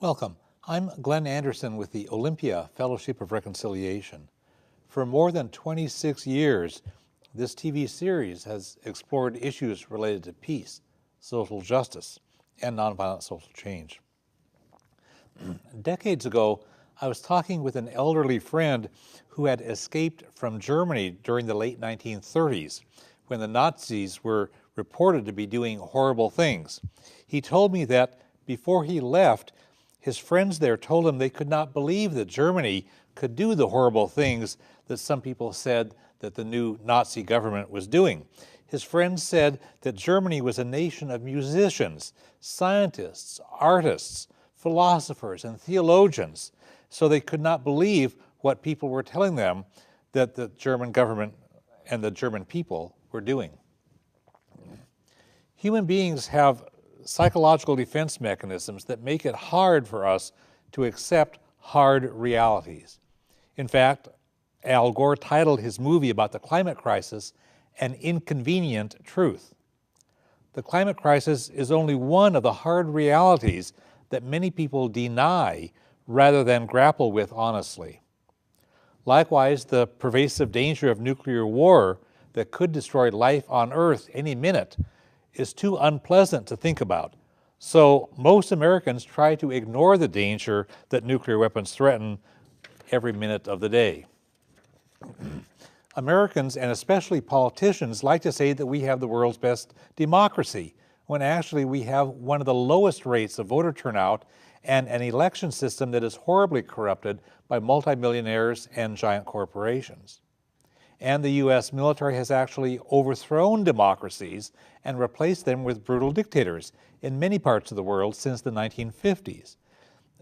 Welcome. I'm Glenn Anderson with the Olympia Fellowship of Reconciliation. For more than 26 years, this TV series has explored issues related to peace, social justice, and nonviolent social change. Decades ago, I was talking with an elderly friend who had escaped from Germany during the late 1930s, when the Nazis were reported to be doing horrible things. He told me that before he left, his friends there told him they could not believe that Germany could do the horrible things that some people said that the new Nazi government was doing. His friends said that Germany was a nation of musicians, scientists, artists, philosophers, and theologians, so they could not believe what people were telling them that the German government and the German people were doing. Human beings have psychological defense mechanisms that make it hard for us to accept hard realities. In fact, Al Gore titled his movie about the climate crisis An Inconvenient Truth. The climate crisis is only one of the hard realities that many people deny rather than grapple with honestly. Likewise, the pervasive danger of nuclear war that could destroy life on Earth any minute is too unpleasant to think about. So most Americans try to ignore the danger that nuclear weapons threaten every minute of the day. Americans, and especially politicians, like to say that we have the world's best democracy, when actually we have one of the lowest rates of voter turnout and an election system that is horribly corrupted by multimillionaires and giant corporations. And the U.S. military has actually overthrown democracies and replaced them with brutal dictators in many parts of the world since the 1950s.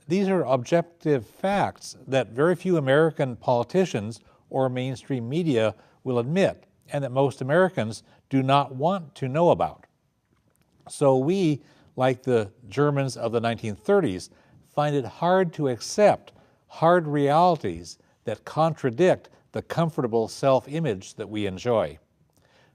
These are objective facts that very few American politicians or mainstream media will admit, and that most Americans do not want to know about. So we, like the Germans of the 1930s, find it hard to accept hard realities that contradict the comfortable self-image that we enjoy.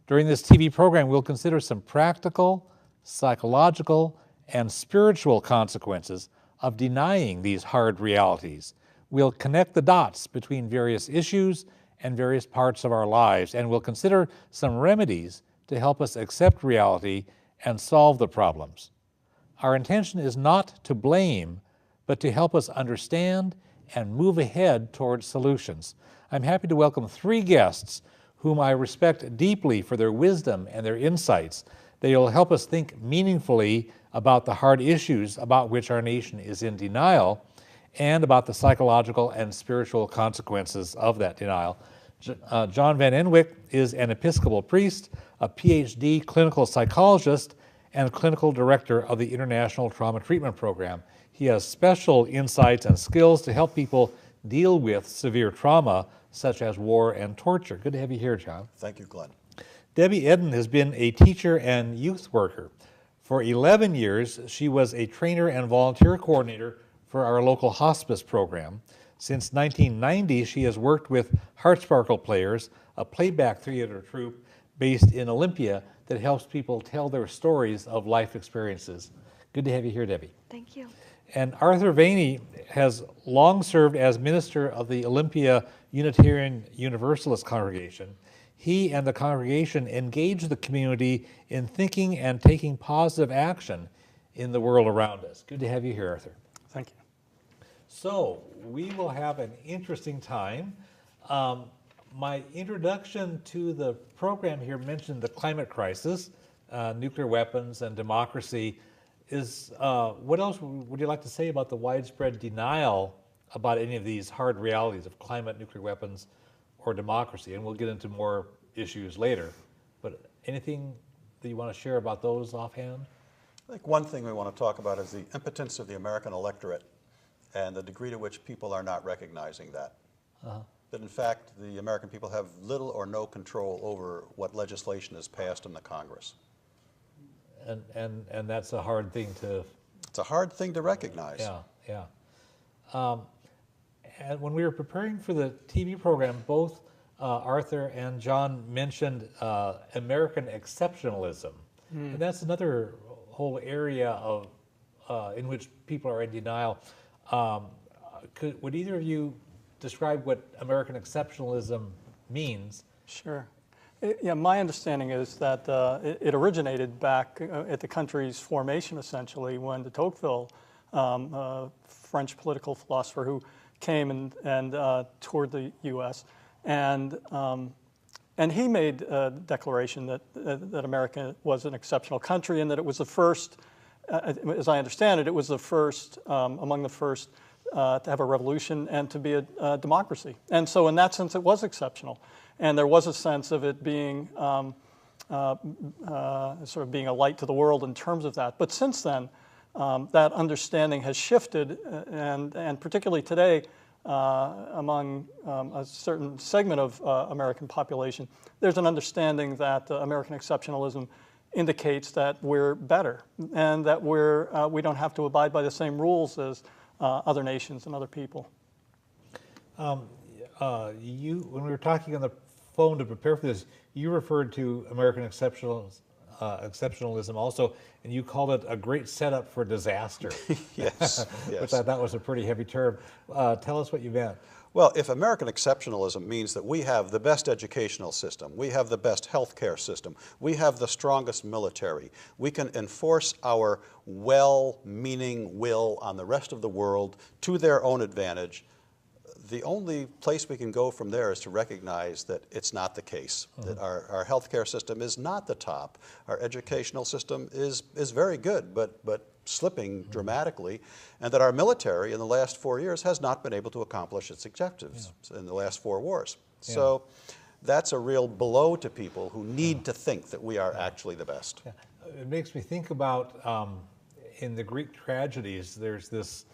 During this TV program, we'll consider some practical, psychological, and spiritual consequences of denying these hard realities. We'll connect the dots between various issues and various parts of our lives, and we'll consider some remedies to help us accept reality and solve the problems. Our intention is not to blame, but to help us understand and move ahead towards solutions. I'm happy to welcome three guests whom I respect deeply for their wisdom and their insights. They will help us think meaningfully about the hard issues about which our nation is in denial and about the psychological and spiritual consequences of that denial. John Van Enwyck is an Episcopal priest, a PhD clinical psychologist, and clinical director of the International Trauma Treatment Program. He has special insights and skills to help people deal with severe trauma, such as war and torture. Good to have you here, John. Thank you, Glenn. Debbie Eden has been a teacher and youth worker. For 11 years, she was a trainer and volunteer coordinator for our local hospice program. Since 1990, she has worked with Heart Sparkle Players, a playback theater troupe based in Olympia that helps people tell their stories of life experiences. Good to have you here, Debbie. Thank you. And Arthur Vaney has long served as minister of the Olympia Unitarian Universalist congregation. He and the congregation engage the community in thinking and taking positive action in the world around us. Good to have you here, Arthur. Thank you. So we will have an interesting time. My introduction to the program here mentioned the climate crisis, nuclear weapons, and democracy. What else would you like to say about the widespread denial about any of these hard realities of climate, nuclear weapons, or democracy? And we'll get into more issues later. But anything that you want to share about those offhand? I think one thing we want to talk about is the impotence of the American electorate and the degree to which people are not recognizing that. That in fact, the American people have little or no control over what legislation is passed in the Congress. And that's a hard thing to... It's a hard thing to recognize. Yeah. And when we were preparing for the TV program, both Arthur and John mentioned American exceptionalism. And that's another whole area in which people are in denial. Would either of you describe what American exceptionalism means? Sure. Yeah, my understanding is that it originated back at the country's formation, essentially, when de Tocqueville, French political philosopher who came and toured the U.S., and he made a declaration that America was an exceptional country and that it was the first, as I understand it, it was the first, among the first to have a revolution and to be a democracy. And so in that sense, it was exceptional. And there was a sense of it being sort of being a light to the world in terms of that. But since then, that understanding has shifted, and particularly today, among a certain segment of American population, there's an understanding that American exceptionalism indicates that we're better and that we don't have to abide by the same rules as other nations and other people. When we were talking on the phone to prepare for this, you referred to American exceptionalism also, and you called it a great setup for disaster. Yes, Which yes. I thought was a pretty heavy term. Tell us what you meant. Well, if American exceptionalism means that we have the best educational system, we have the best healthcare system, we have the strongest military, we can enforce our well-meaning will on the rest of the world to their own advantage, the only place we can go from there is to recognize that it's not the case, that our healthcare system is not the top, our educational system is very good, but slipping dramatically, and that our military in the last 4 years has not been able to accomplish its objectives in the last 4 wars. Yeah. So that's a real blow to people who need to think that we are actually the best. Yeah. It makes me think about, in the Greek tragedies, there's this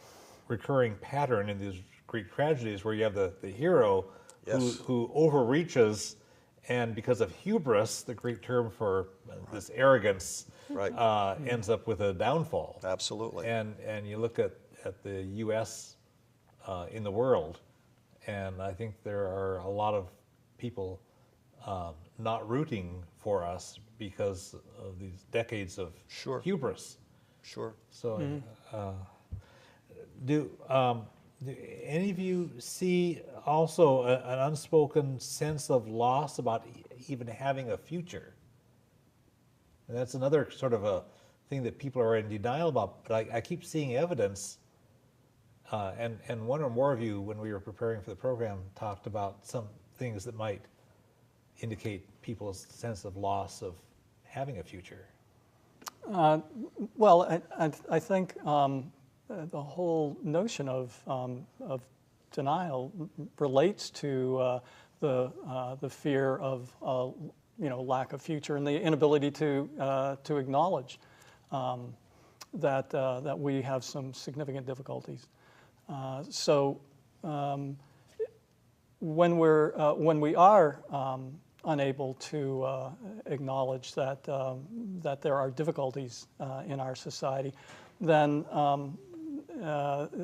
recurring pattern in these Greek tragedies where you have the hero who overreaches, and because of hubris, the Greek term for this arrogance, ends up with a downfall. Absolutely. And you look at the U.S. In the world, and I think there are a lot of people not rooting for us because of these decades of hubris. Sure. So, do any of you see also an unspoken sense of loss about even having a future? And that's another sort of a thing that people are in denial about, but I keep seeing evidence, and one or more of you, when we were preparing for the program, talked about some things that might indicate people's sense of loss of having a future. Well, I think the whole notion of denial relates to the fear of lack of future and the inability to acknowledge that we have some significant difficulties. So when we are unable to acknowledge that there are difficulties in our society, then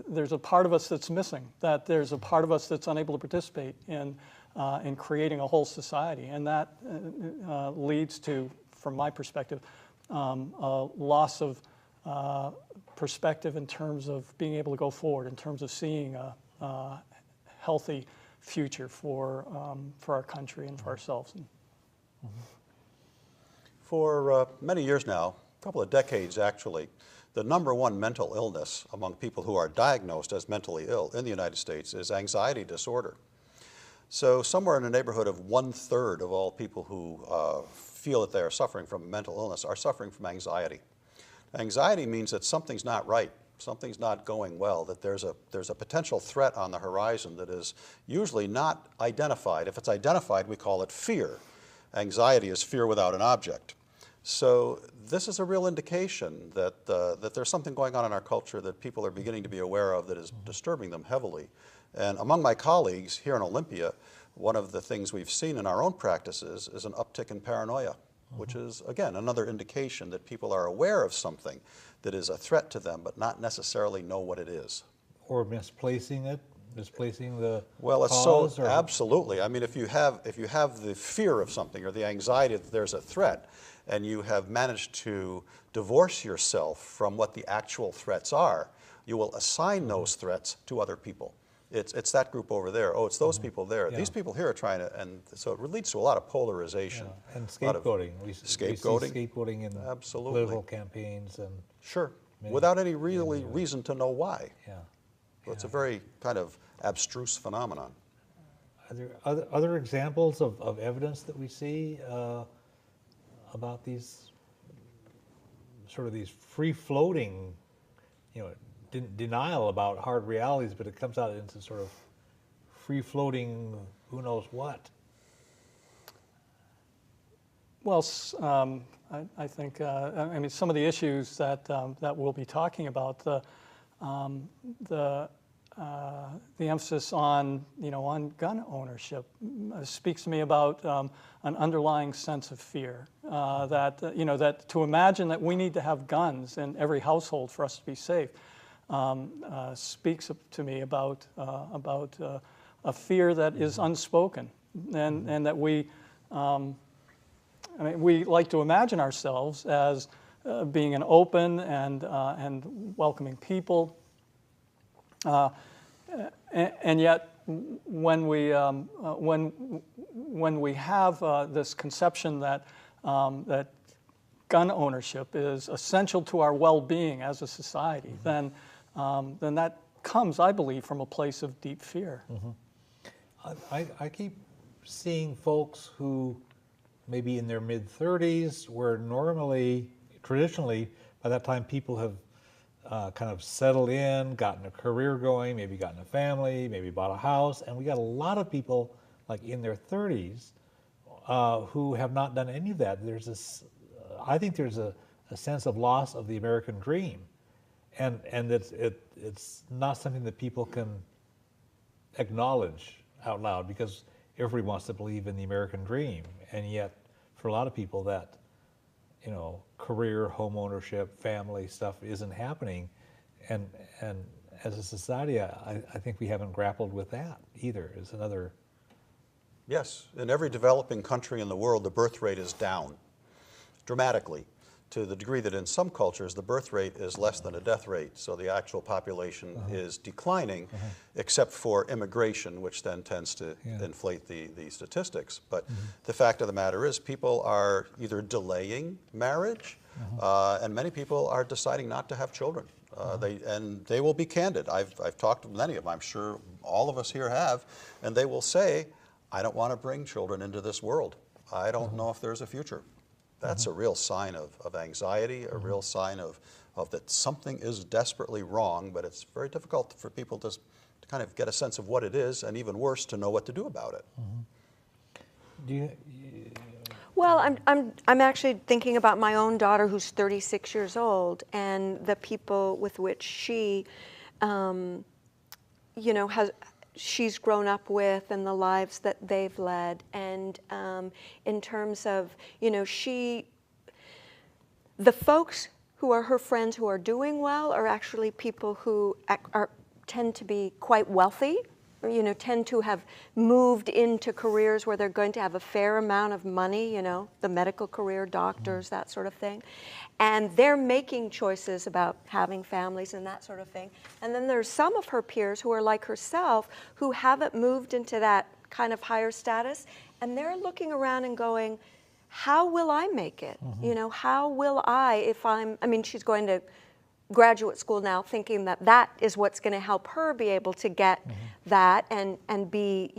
there's a part of us that's missing, that there's a part of us that's unable to participate in creating a whole society. And that leads to, from my perspective, a loss of perspective in terms of being able to go forward, in terms of seeing a healthy future for our country and for ourselves. For many years now, a couple of decades actually, the #1 mental illness among people who are diagnosed as mentally ill in the United States is anxiety disorder. So somewhere in the neighborhood of 1/3 of all people who feel that they are suffering from mental illness are suffering from anxiety. Anxiety means that something's not right, something's not going well, that there's a potential threat on the horizon that is usually not identified. If it's identified, we call it fear. Anxiety is fear without an object. So this is a real indication that there's something going on in our culture that people are beginning to be aware of that is disturbing them heavily. And among my colleagues here in Olympia, one of the things we've seen in our own practices is an uptick in paranoia, which is, again, another indication that people are aware of something that is a threat to them, but not necessarily know what it is. Or misplacing it, misplacing the Well, it's cause? so, absolutely. I mean, if you have the fear of something or the anxiety that there's a threat, and you have managed to divorce yourself from what the actual threats are, you will assign those threats to other people. It's that group over there. Oh, it's those people there. Yeah. These people here are trying to, and so it leads to a lot of polarization. Yeah. And scapegoating. We see scapegoating in Absolutely. political campaigns and Sure, without any really reason to know why. yeah. So it's a very kind of abstruse phenomenon. Are there other examples of evidence that we see about these sort of these free-floating, denial about hard realities, but it comes out into sort of free-floating who knows what? Well, I think I mean some of the issues that that we'll be talking about, the emphasis on on gun ownership speaks to me about an underlying sense of fear that that to imagine that we need to have guns in every household for us to be safe speaks to me about a fear that is unspoken, and that we. I mean, we like to imagine ourselves as being an open and welcoming people, and yet when we have this conception that that gun ownership is essential to our well-being as a society, then that comes, I believe, from a place of deep fear. I keep seeing folks who maybe in their mid-30s, where traditionally, by that time people have kind of settled in, gotten a career going, maybe gotten a family, maybe bought a house, and we got a lot of people like in their 30s who have not done any of that. There's this, I think there's a sense of loss of the American dream, and it's not something that people can acknowledge out loud because everybody wants to believe in the American dream, and yet for a lot of people that career, home ownership, family stuff isn't happening, and as a society I think we haven't grappled with that either. Is another. Yes, in every developing country in the world the birth rate is down dramatically, to the degree that in some cultures the birth rate is less than a death rate, so the actual population is declining, except for immigration, which then tends to inflate the statistics. But the fact of the matter is people are either delaying marriage, and many people are deciding not to have children. They will be candid. I've talked to many of them, I'm sure all of us here have, and they will say, I don't want to bring children into this world. I don't know if there's a future. That's a real sign of anxiety, a real sign of that something is desperately wrong, but it's very difficult for people to kind of get a sense of what it is, and even worse, to know what to do about it. Well, I'm actually thinking about my own daughter who's 36 years old, and the people with which she, she's grown up with, and the lives that they've led, and in terms of, the folks who are her friends who are doing well are actually people who tend to be quite wealthy, or, tend to have moved into careers where they're going to have a fair amount of money, the medical career, doctors, that sort of thing. And they're making choices about having families and that sort of thing. And then there's some of her peers who are like herself who haven't moved into that kind of higher status, and they're looking around and going, how will I make it? How will I, she's going to graduate school now thinking that that is what's going to help her be able to get that and be,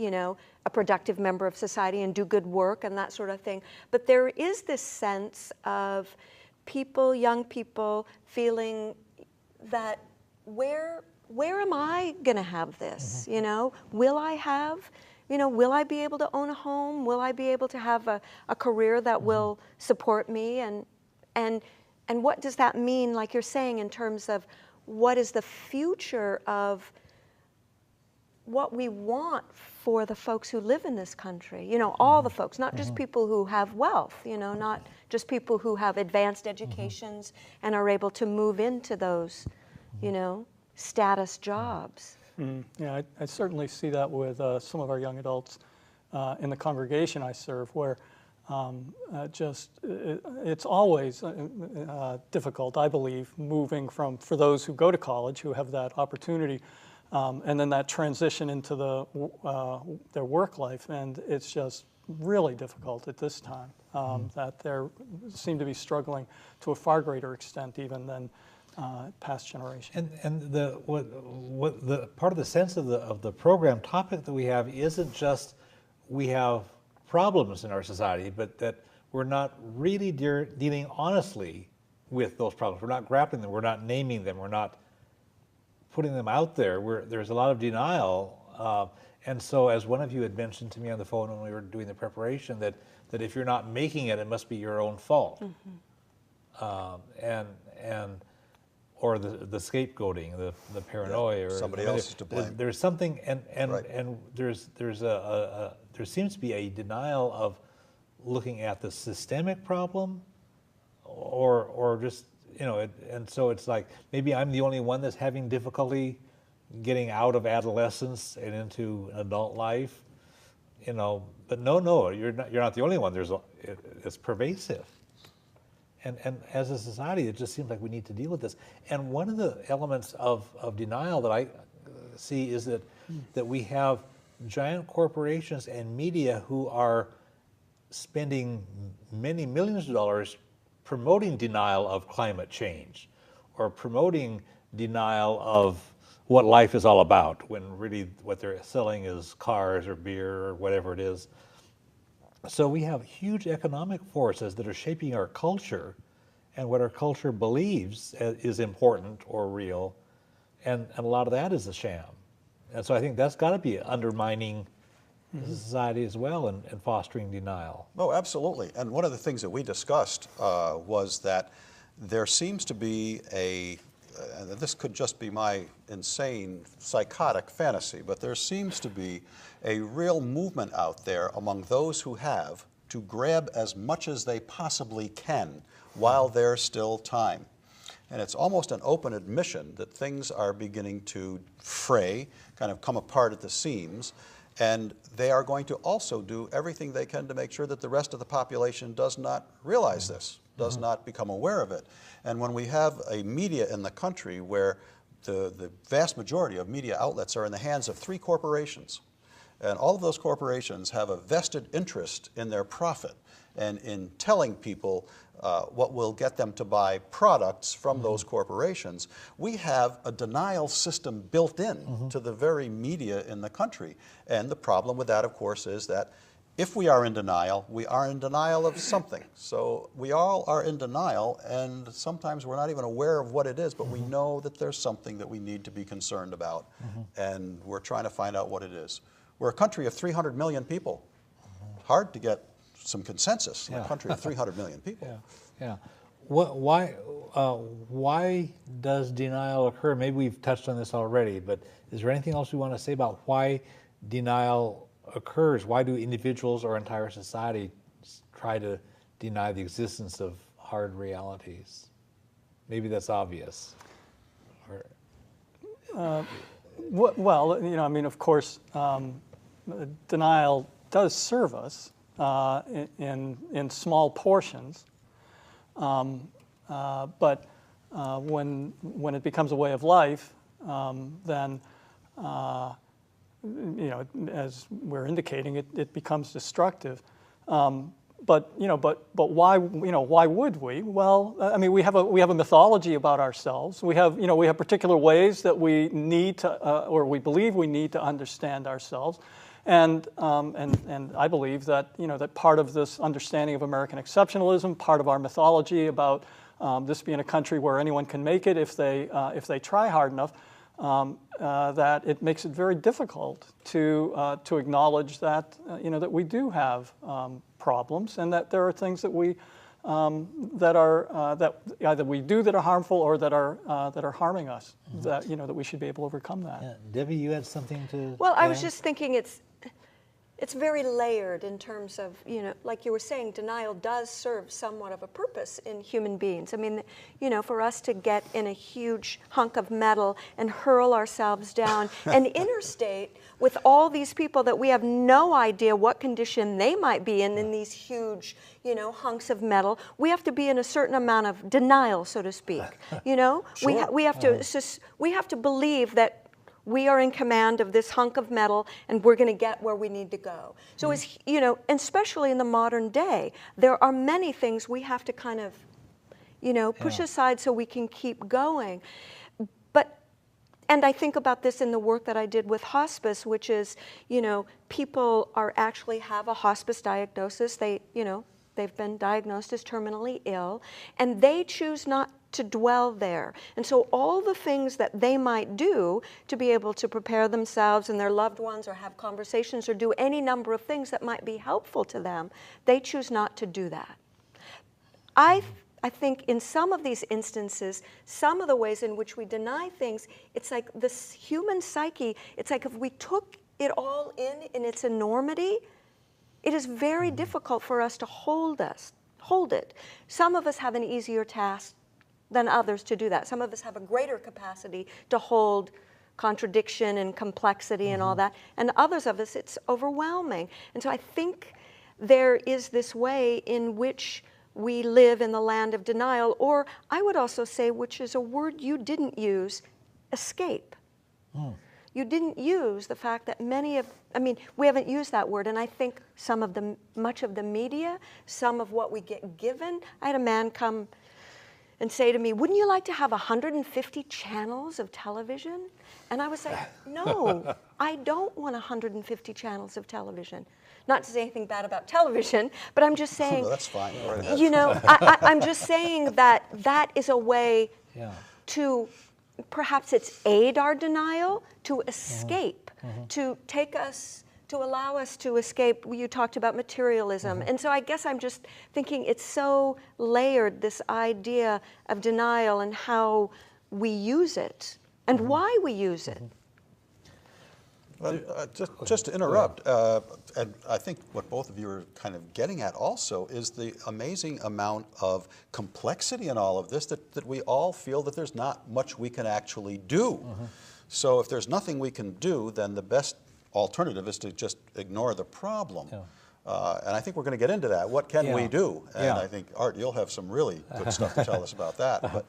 a productive member of society and do good work and that sort of thing. But there is this sense of people, young people, feeling that where am I going to have this? Will I have, will I be able to own a home? Will I be able to have a career that will support me? And what does that mean, like you're saying, in terms of what is the future of what we want for the folks who live in this country? All the folks, not just people who have wealth, not just people who have advanced educations and are able to move into those, status jobs. Yeah, I certainly see that with some of our young adults in the congregation I serve, where it's always difficult, I believe, moving for those who go to college, who have that opportunity, and then that transition into their work life, and it's just really difficult at this time, that they seem to be struggling to a far greater extent even than past generations. And the part of the sense of the program topic that we have isn't just we have problems in our society, but that we're not really dealing honestly with those problems. We're not grappling them. We're not naming them. We're not putting them out there. There's a lot of denial. And so, as one of you had mentioned to me on the phone when we were doing the preparation, that if you're not making it, it must be your own fault. Or the scapegoating, the paranoia, or somebody else is to blame. There's something, and Right. there seems to be a denial of looking at the systemic problem, or just and so it's like maybe I'm the only one that's having difficulty getting out of adolescence and into adult life, But no, you're not the only one. It's pervasive. And as a society, it just seems like we need to deal with this. And one of the elements of denial that I see is that we have giant corporations and media who are spending many millions of dollars promoting denial of climate change or promoting denial of what life is all about, when really what they're selling is cars or beer or whatever it is. So we have huge economic forces that are shaping our culture and what our culture believes is important or real, and a lot of that is a sham. And so I think that's got to be undermining society as well and fostering denial. Oh, absolutely. And one of the things that we discussed was that there seems to be this could just be my insane, psychotic fantasy, but there seems to be a real movement out there among those who have to grab as much as they possibly can while there's still time. And it's almost an open admission that things are beginning to fray, kind of come apart at the seams, and they are going to also do everything they can to make sure that the rest of the population does not realize this, does not become aware of it. And when we have a media in the country where the vast majority of media outlets are in the hands of 3 corporations, and all of those corporations have a vested interest in their profit and in telling people what will get them to buy products from those corporations, we have a denial system built in to the very media in the country. And the problem with that, of course, is that if we are in denial, we are in denial of something. So we all are in denial, and sometimes we're not even aware of what it is, but we know that there's something that we need to be concerned about, and we're trying to find out what it is. We're a country of 300 million people. Hard to get some consensus in a country of 300 million people. Yeah. Why does denial occur? Maybe we've touched on this already, but is there anything else we want to say about why denial occurs? Why do individuals or entire society try to deny the existence of hard realities? Maybe that's obvious. Well, I mean, of course, denial does serve us in small portions, but when it becomes a way of life, then as we're indicating, it becomes destructive. But why would we? Well, I mean, we have a mythology about ourselves. We have particular ways that we need to, or we believe we need to understand ourselves, and I believe that that part of this understanding of American exceptionalism, part of our mythology about this being a country where anyone can make it if they try hard enough. That it makes it very difficult to acknowledge that that we do have problems, and that there are things that we that either we do that are harmful or that are harming us. That that we should be able to overcome that. Yeah. Debbie, you had something to. Well, I was add? just thinking it's very layered in terms of, like you were saying, denial does serve somewhat of a purpose in human beings. I mean, for us to get in a huge hunk of metal and hurl ourselves down an interstate with all these people that we have no idea what condition they might be in these huge, hunks of metal, we have to be in a certain amount of denial, so to speak. Sure. We have to believe that we are in command of this hunk of metal, and we're going to get where we need to go. So, and especially in the modern day, there are many things we have to kind of, push aside so we can keep going. And I think about this in the work that I did with hospice, which is, people actually have a hospice diagnosis. They've been diagnosed as terminally ill, and they choose not to dwell there. And so all the things that they might do to be able to prepare themselves and their loved ones, or have conversations, or do any number of things that might be helpful to them, they choose not to do that. I think in some of these instances, some of the ways in which we deny things, it's like this human psyche, it's like if we took it all in its enormity, it is very difficult for us to hold it. Some of us have an easier task than others to do that. Some of us have a greater capacity to hold contradiction and complexity and all that, and others of us, it's overwhelming. And so I think there is this way in which we live in the land of denial, or I would also say, which is a word you didn't use, escape. You didn't use the fact that we haven't used that word, and I think much of the media, some of what we get given. I had a man come and say to me, wouldn't you like to have 150 channels of television? And I was like, no, I don't want 150 channels of television. Not to say anything bad about television, but I'm just saying, No, that's fine. I'm just saying that is a way to, perhaps it's aid our denial, to escape, to take us, to allow us to escape. You talked about materialism. And so I guess I'm just thinking it's so layered, this idea of denial, and how we use it and why we use it. Well, just to interrupt, and I think what both of you are kind of getting at also is the amazing amount of complexity in all of this, that we all feel that there's not much we can actually do. So if there's nothing we can do, then the best alternative is to just ignore the problem. And I think we're going to get into that. What can we do? And I think, Art, you'll have some really good stuff to tell us about that. But,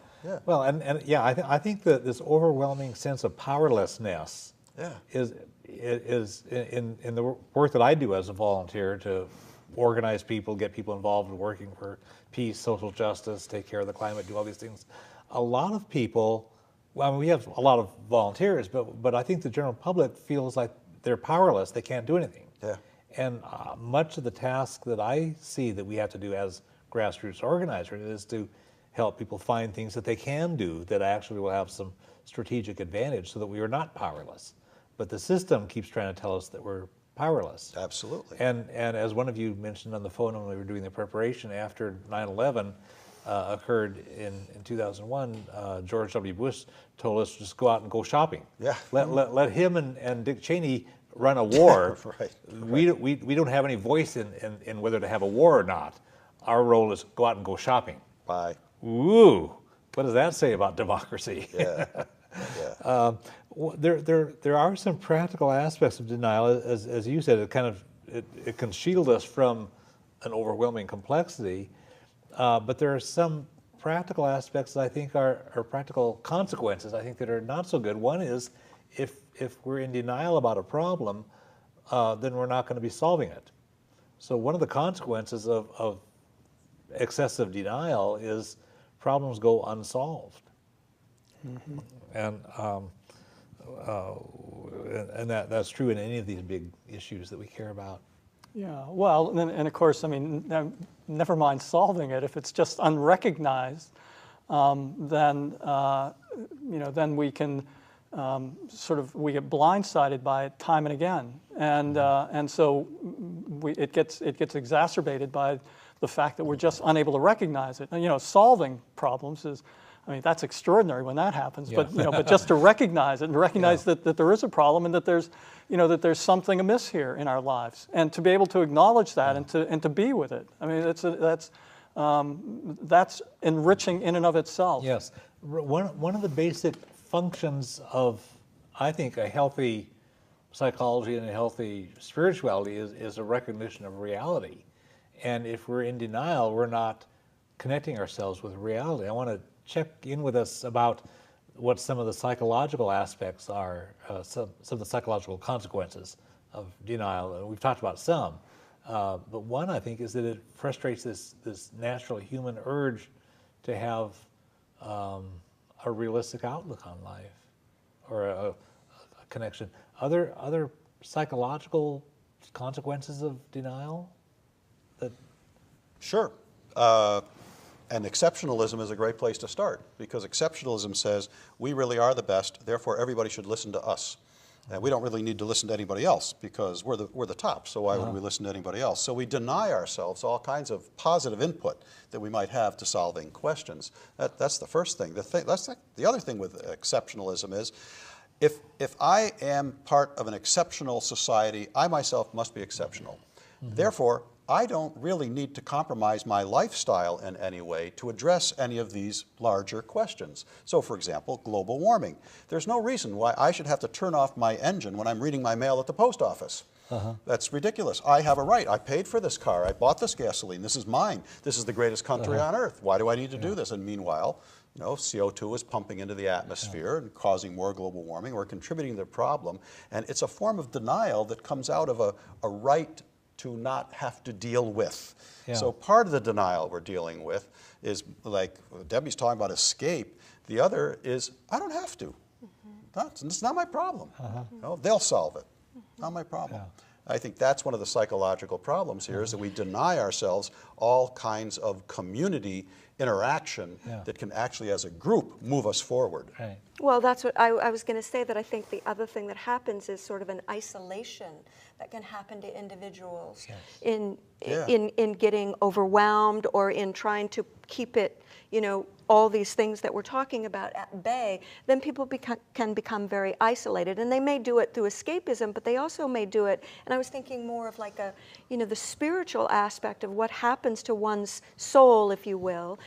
Well, I think that this overwhelming sense of powerlessness is in the work that I do as a volunteer to organize people, get people involved in working for peace, social justice, take care of the climate, do all these things. A lot of people, we have a lot of volunteers, but I think the general public feels like they're powerless, they can't do anything. And much of the task that I see that we have to do as grassroots organizers is to help people find things that they can do that actually will have some strategic advantage, so that we are not powerless. But the system keeps trying to tell us that we're powerless. Absolutely. And as one of you mentioned on the phone when we were doing the preparation after 9/11 occurred in 2001, George W. Bush told us to just go out and go shopping. Let him and Dick Cheney run a war. We don't have any voice in whether to have a war or not. Our role is go out and go shopping. Bye. Ooh, what does that say about democracy? There are some practical aspects of denial, as you said. It can shield us from an overwhelming complexity, but there are some practical aspects that I think are practical consequences, I think, that are not so good. One is if we're in denial about a problem, then we're not going to be solving it. So one of the consequences of excessive denial is problems go unsolved. And that's true in any of these big issues that we care about. Yeah, well, and of course, I mean, never mind solving it. If it's just unrecognized, then we can we get blindsided by it time and again, and so it gets exacerbated by the fact that we're just unable to recognize it. And, solving problems is I mean, that's extraordinary when that happens. Yeah. But just to recognize it and recognize that there is a problem and that there's something amiss here in our lives, and to be able to acknowledge that and to be with it. I mean, that's enriching in and of itself. Yes. One of the basic functions of, I think, a healthy psychology and a healthy spirituality is a recognition of reality. And if we're in denial, we're not connecting ourselves with reality. I want to check in with us about what some of the psychological aspects are, some of the psychological consequences of denial. We've talked about some, but one, I think, is that it frustrates this natural human urge to have a realistic outlook on life, or a connection. Other psychological consequences of denial? Sure. And exceptionalism is a great place to start, because exceptionalism says we really are the best, therefore everybody should listen to us. And we don't really need to listen to anybody else because we're the top, so why would we listen to anybody else? So we deny ourselves all kinds of positive input that we might have to solving questions. That's the first thing. The other thing with exceptionalism is, if I am part of an exceptional society, I myself must be exceptional. Mm-hmm. Therefore, I don't really need to compromise my lifestyle in any way to address any of these larger questions. So, for example, global warming. There's no reason why I should have to turn off my engine when I'm reading my mail at the post office. That's ridiculous. I have a right. I paid for this car. I bought this gasoline. This is mine. This is the greatest country on earth. Why do I need to do this? And meanwhile, CO2 is pumping into the atmosphere and causing more global warming or contributing to the problem. And it's a form of denial that comes out of a right to not have to deal with. Yeah. So part of the denial we're dealing with is, like Debbie's talking about, escape. The other is, I don't have to. It's not my problem. They'll solve it. Not my problem. Yeah. I think that's one of the psychological problems here, is that we deny ourselves all kinds of community interaction that can actually, as a group, move us forward. Right. Well, that's what I was going to say, that I think the other thing that happens is sort of an isolation that can happen to individuals in getting overwhelmed, or in trying to keep it, all these things that we're talking about at bay. Then people can become very isolated, and they may do it through escapism, but they also may do it, and I was thinking more of like the spiritual aspect of what happens to one's soul, if you will,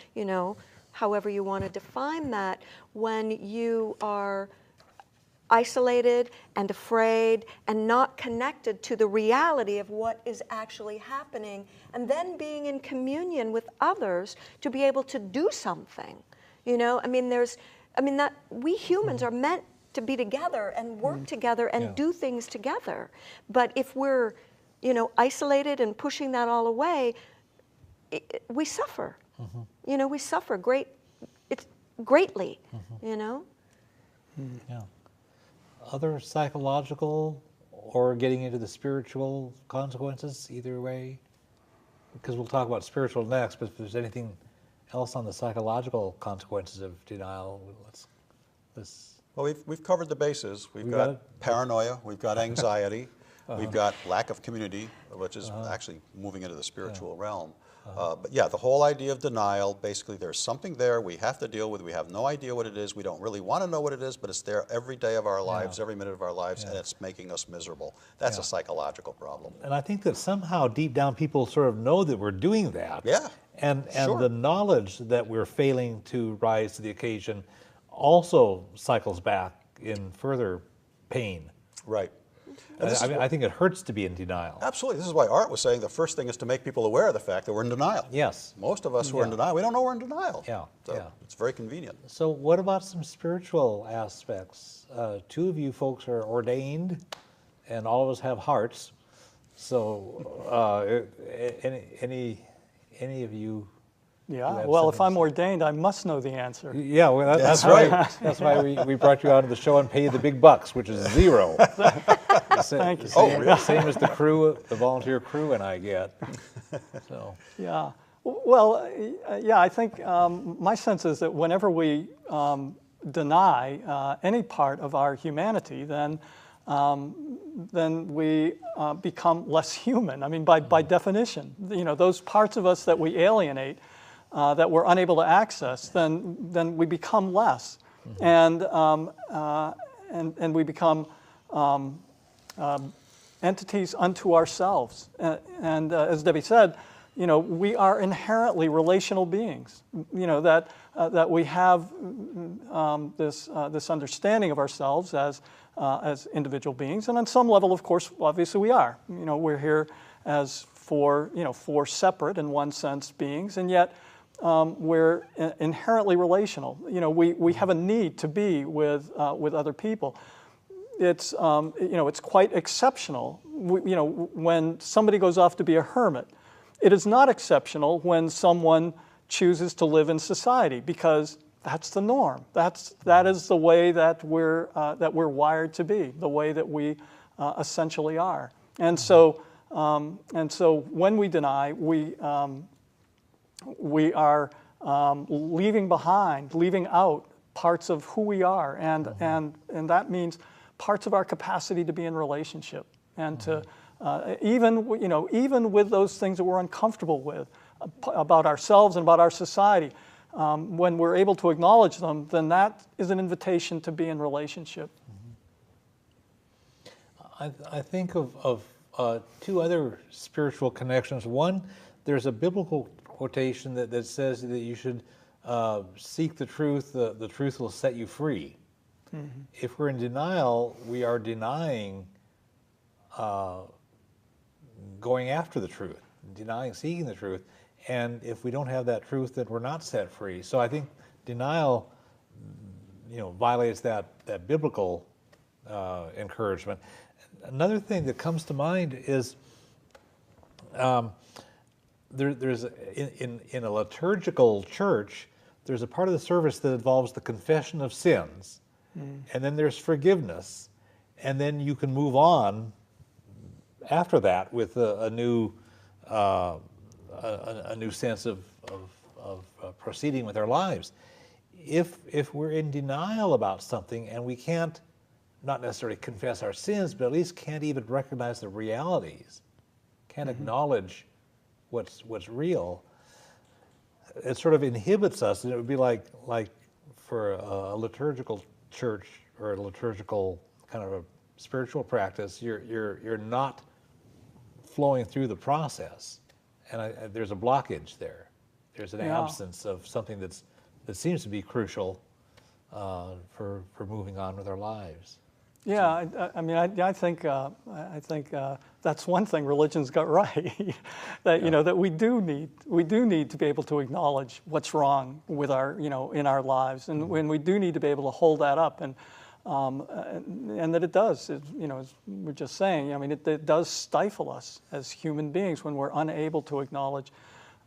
however you want to define that, when you are isolated and afraid and not connected to the reality of what is actually happening, and then being in communion with others to be able to do something. That we humans are meant to be together and work together and do things together. But if we're, isolated and pushing that all away, we suffer. We suffer greatly. Yeah. Other psychological or getting into the spiritual consequences, either way? Because we'll talk about spiritual next, but if there's anything else on the psychological consequences of denial, let's Well, we've covered the bases. We've got paranoia, we've got anxiety, we've got lack of community, which is actually moving into the spiritual realm. But yeah, the whole idea of denial, basically there's something there we have to deal with. We have no idea what it is. We don't really want to know what it is, but it's there every day of our lives, every minute of our lives, and it's making us miserable. That's a psychological problem. And I think that somehow deep down people sort of know that we're doing that. Yeah. And the knowledge that we're failing to rise to the occasion also cycles back in further pain. Right. I think it hurts to be in denial. Absolutely. This is why Art was saying the first thing is to make people aware of the fact that we're in denial. Yes. Most of us who are in denial, we don't know we're in denial. Yeah. So it's very convenient. So what about some spiritual aspects? Two of you folks are ordained, and all of us have hearts. So any of you? Yeah, well, if I'm ordained, I must know the anser. Yeah, well, that's right. That's why we brought you out to the show and pay you the big bucks, which is 0. Thank you. Same as the crew, the volunteer crew and I get. So. Yeah. Well, I think my sense is that whenever we deny any part of our humanity, then we become less human. I mean, by definition, those parts of us that we alienate that we're unable to access, then we become less, and we become entities unto ourselves. And as Debbie said, we are inherently relational beings. That we have this understanding of ourselves as individual beings, and on some level, of course, obviously we are. We're here as four separate, in one sense, beings, and yet we're inherently relational. We have a need to be with other people. It's it's quite exceptional. When somebody goes off to be a hermit, it is not exceptional when someone chooses to live in society, because that's the norm. That is the way that we're wired to be, the way that we essentially are. And so when we deny, we are leaving out parts of who we are, and that means parts of our capacity to be in relationship, and to even with those things that we're uncomfortable with about ourselves and about our society, when we're able to acknowledge them, then that is an invitation to be in relationship. I think of two other spiritual connections. One, there's a biblical quotation that says that you should seek the truth. The truth will set you free. Mm-hmm. If we're in denial, we are denying going after the truth, denying seeking the truth. And if we don't have that truth, then we're not set free. So I think denial, violates that biblical encouragement. Another thing that comes to mind is there's in a liturgical church, there's a part of the service that involves the confession of sins, and then there's forgiveness, and then you can move on after that with a new sense of proceeding with our lives. If we're in denial about something and we can't, not necessarily confess our sins, but at least can't even recognize the realities, can't acknowledge what's real, it sort of inhibits us. And it would be like for a liturgical church or a liturgical kind of a spiritual practice, you're not flowing through the process, and there's a blockage there. There's an absence of something that seems to be crucial for moving on with our lives. Yeah, I think that's one thing religion's got right. That we do need to be able to acknowledge what's wrong with our in our lives, and when we do need to be able to hold that up, and that it does, as we're just saying. It does stifle us as human beings when we're unable to acknowledge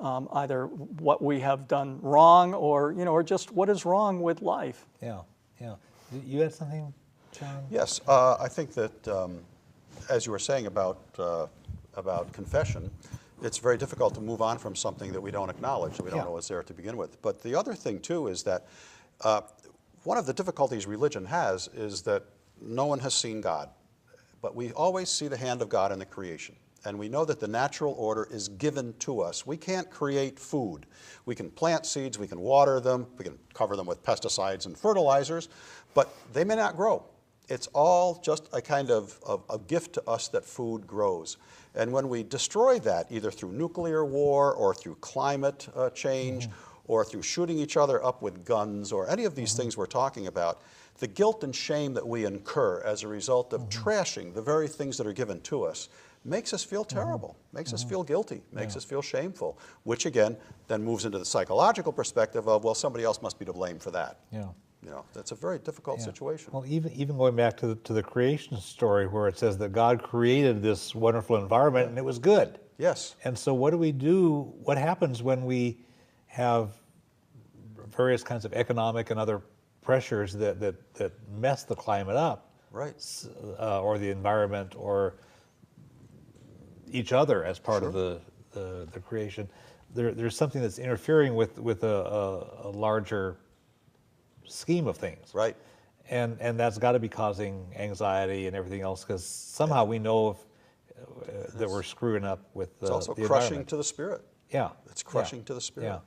either what we have done wrong, or just what is wrong with life. Yeah. You had something, John? Yes, I think that as you were saying about confession, it's very difficult to move on from something that we don't acknowledge, that we don't know what's there to begin with. But the other thing too is that one of the difficulties religion has is that no one has seen God, but we always see the hand of God in the creation. And we know that the natural order is given to us. We can't create food. We can plant seeds, we can water them, we can cover them with pesticides and fertilizers, but they may not grow. It's all just a kind of a gift to us that food grows. And when we destroy that, either through nuclear war or through climate change, or through shooting each other up with guns, or any of these things we're talking about, the guilt and shame that we incur as a result of trashing the very things that are given to us makes us feel terrible, makes us feel guilty, makes us feel shameful, which again then moves into the psychological perspective of, well, somebody else must be to blame for that. Yeah. That's a very difficult situation. Well, even going back to the creation story, where it says that God created this wonderful environment and it was good. Yes. And so what do we do? What happens when we have various kinds of economic and other pressures that mess the climate up? Right. Or the environment, or each other as part of the creation. There's something that's interfering with a larger scheme of things. Right. And that's got to be causing anxiety and everything else, because somehow we know that we're screwing up with it's also the crushing environment. to the spirit. Yeah. It's crushing to the spirit. Yeah.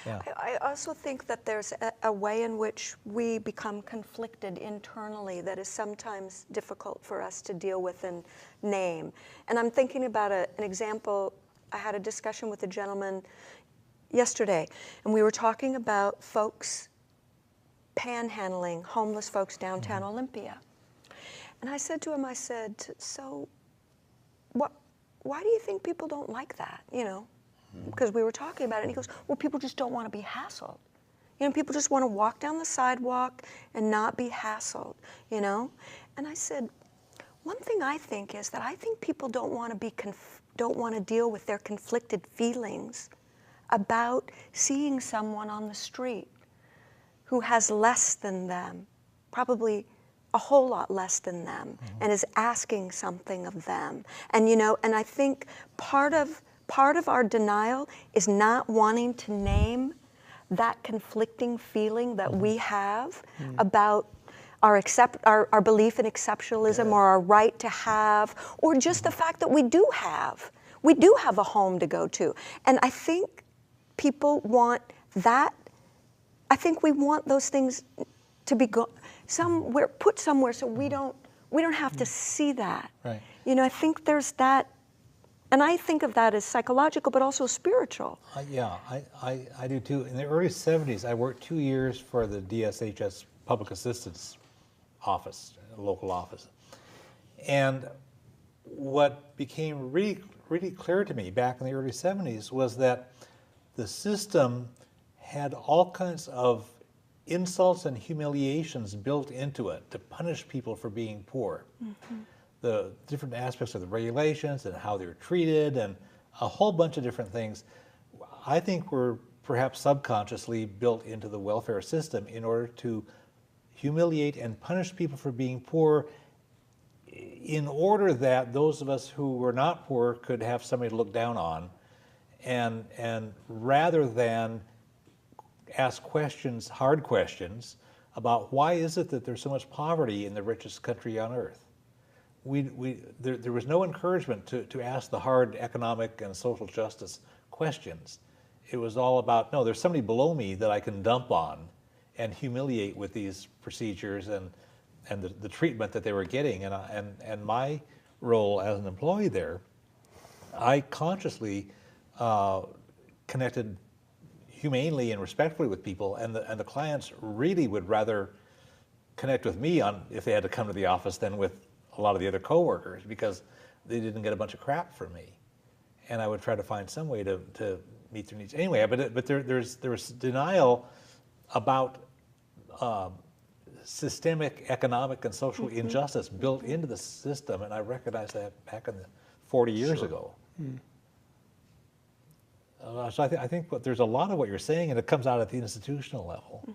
Yeah. I also think that there's a way in which we become conflicted internally that is sometimes difficult for us to deal with and name. And I'm thinking about an example. I had a discussion with a gentleman yesterday, and we were talking about folks panhandling, homeless folks downtown Olympia. And I said to him, I said, so why do you think people don't like that, you know? Because we were talking about it, and he goes, well, people just don't want to be hassled. You know, people just want to walk down the sidewalk and not be hassled, you know? And I said, one thing I think is that I think people don't want to deal with their conflicted feelings about seeing someone on the street who has less than them, probably a whole lot less than them, and is asking something of them. And you know, and I think part of our denial is not wanting to name that conflicting feeling that we have about our belief in exceptionalism, or our right to have, or just the fact that we do have a home to go to. And I think people want that. I think we want those things to be put somewhere so we don't have to see that. Right. You know, I think there's that, and I think of that as psychological, but also spiritual. Yeah, I do too. In the early 70s, I worked 2 years for the DSHS Public Assistance Office, a local office. And what became really, really clear to me back in the early 70s was that the system had all kinds of insults and humiliations built into it to punish people for being poor. The different aspects of the regulations and how they're treated and a whole bunch of different things, I think were perhaps subconsciously built into the welfare system in order to humiliate and punish people for being poor, in order that those of us who were not poor could have somebody to look down on, and rather than ask questions, hard questions, about why is it that there's so much poverty in the richest country on earth. There was no encouragement to ask the hard economic and social justice questions. It was all about, no, there's somebody below me that I can dump on and humiliate with these procedures and the treatment that they were getting. And my role as an employee there, I consciously connected humanely and respectfully with people, and the clients really would rather connect with me if they had to come to the office than with a lot of the other coworkers, because they didn't get a bunch of crap from me, and I would try to find some way to meet their needs anyway. But there was denial about systemic economic and social injustice built into the system, and I recognized that back in the 40 years ago. So I think there's a lot of what you're saying, and it comes out at the institutional level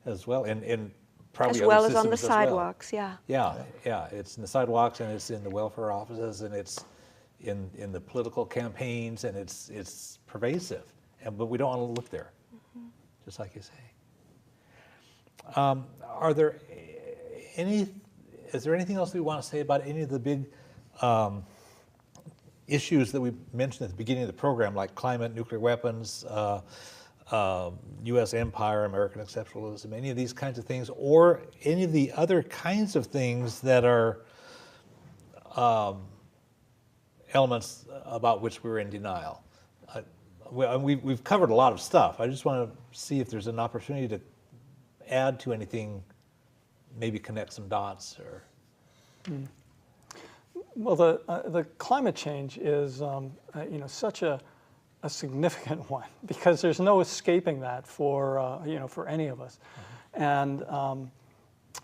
as well, and probably as well other as on the systems as well. sidewalks, yeah. Yeah, it's in the sidewalks, and it's in the welfare offices, and it's in the political campaigns, and it's pervasive. But we don't want to look there, just like you say. Is there anything else we want to say about any of the big issues that we mentioned at the beginning of the program, like climate, nuclear weapons, U.S. empire, American exceptionalism, any of these kinds of things, or any of the other kinds of things that are elements about which we're in denial? We've covered a lot of stuff. I just want to see if there's an opportunity to add to anything, maybe connect some dots or. Well, the climate change is such a significant one, because there's no escaping that for any of us, and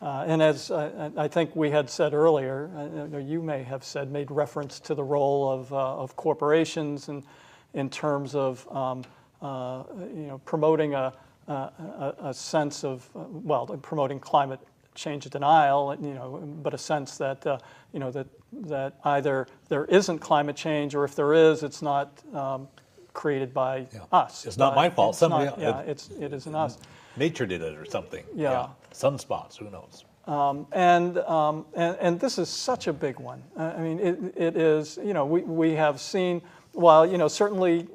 as I think we had said earlier, you may have made reference to the role of corporations and in terms of promoting a sense of promoting climate change denial, but a sense that that either there isn't climate change, or if there is, it's not created by us. It's not my fault. Somebody else. Yeah, it isn't us. Nature did it or something. Yeah. Sunspots. Who knows? And this is such a big one. I mean, it is. We have seen. Well, certainly,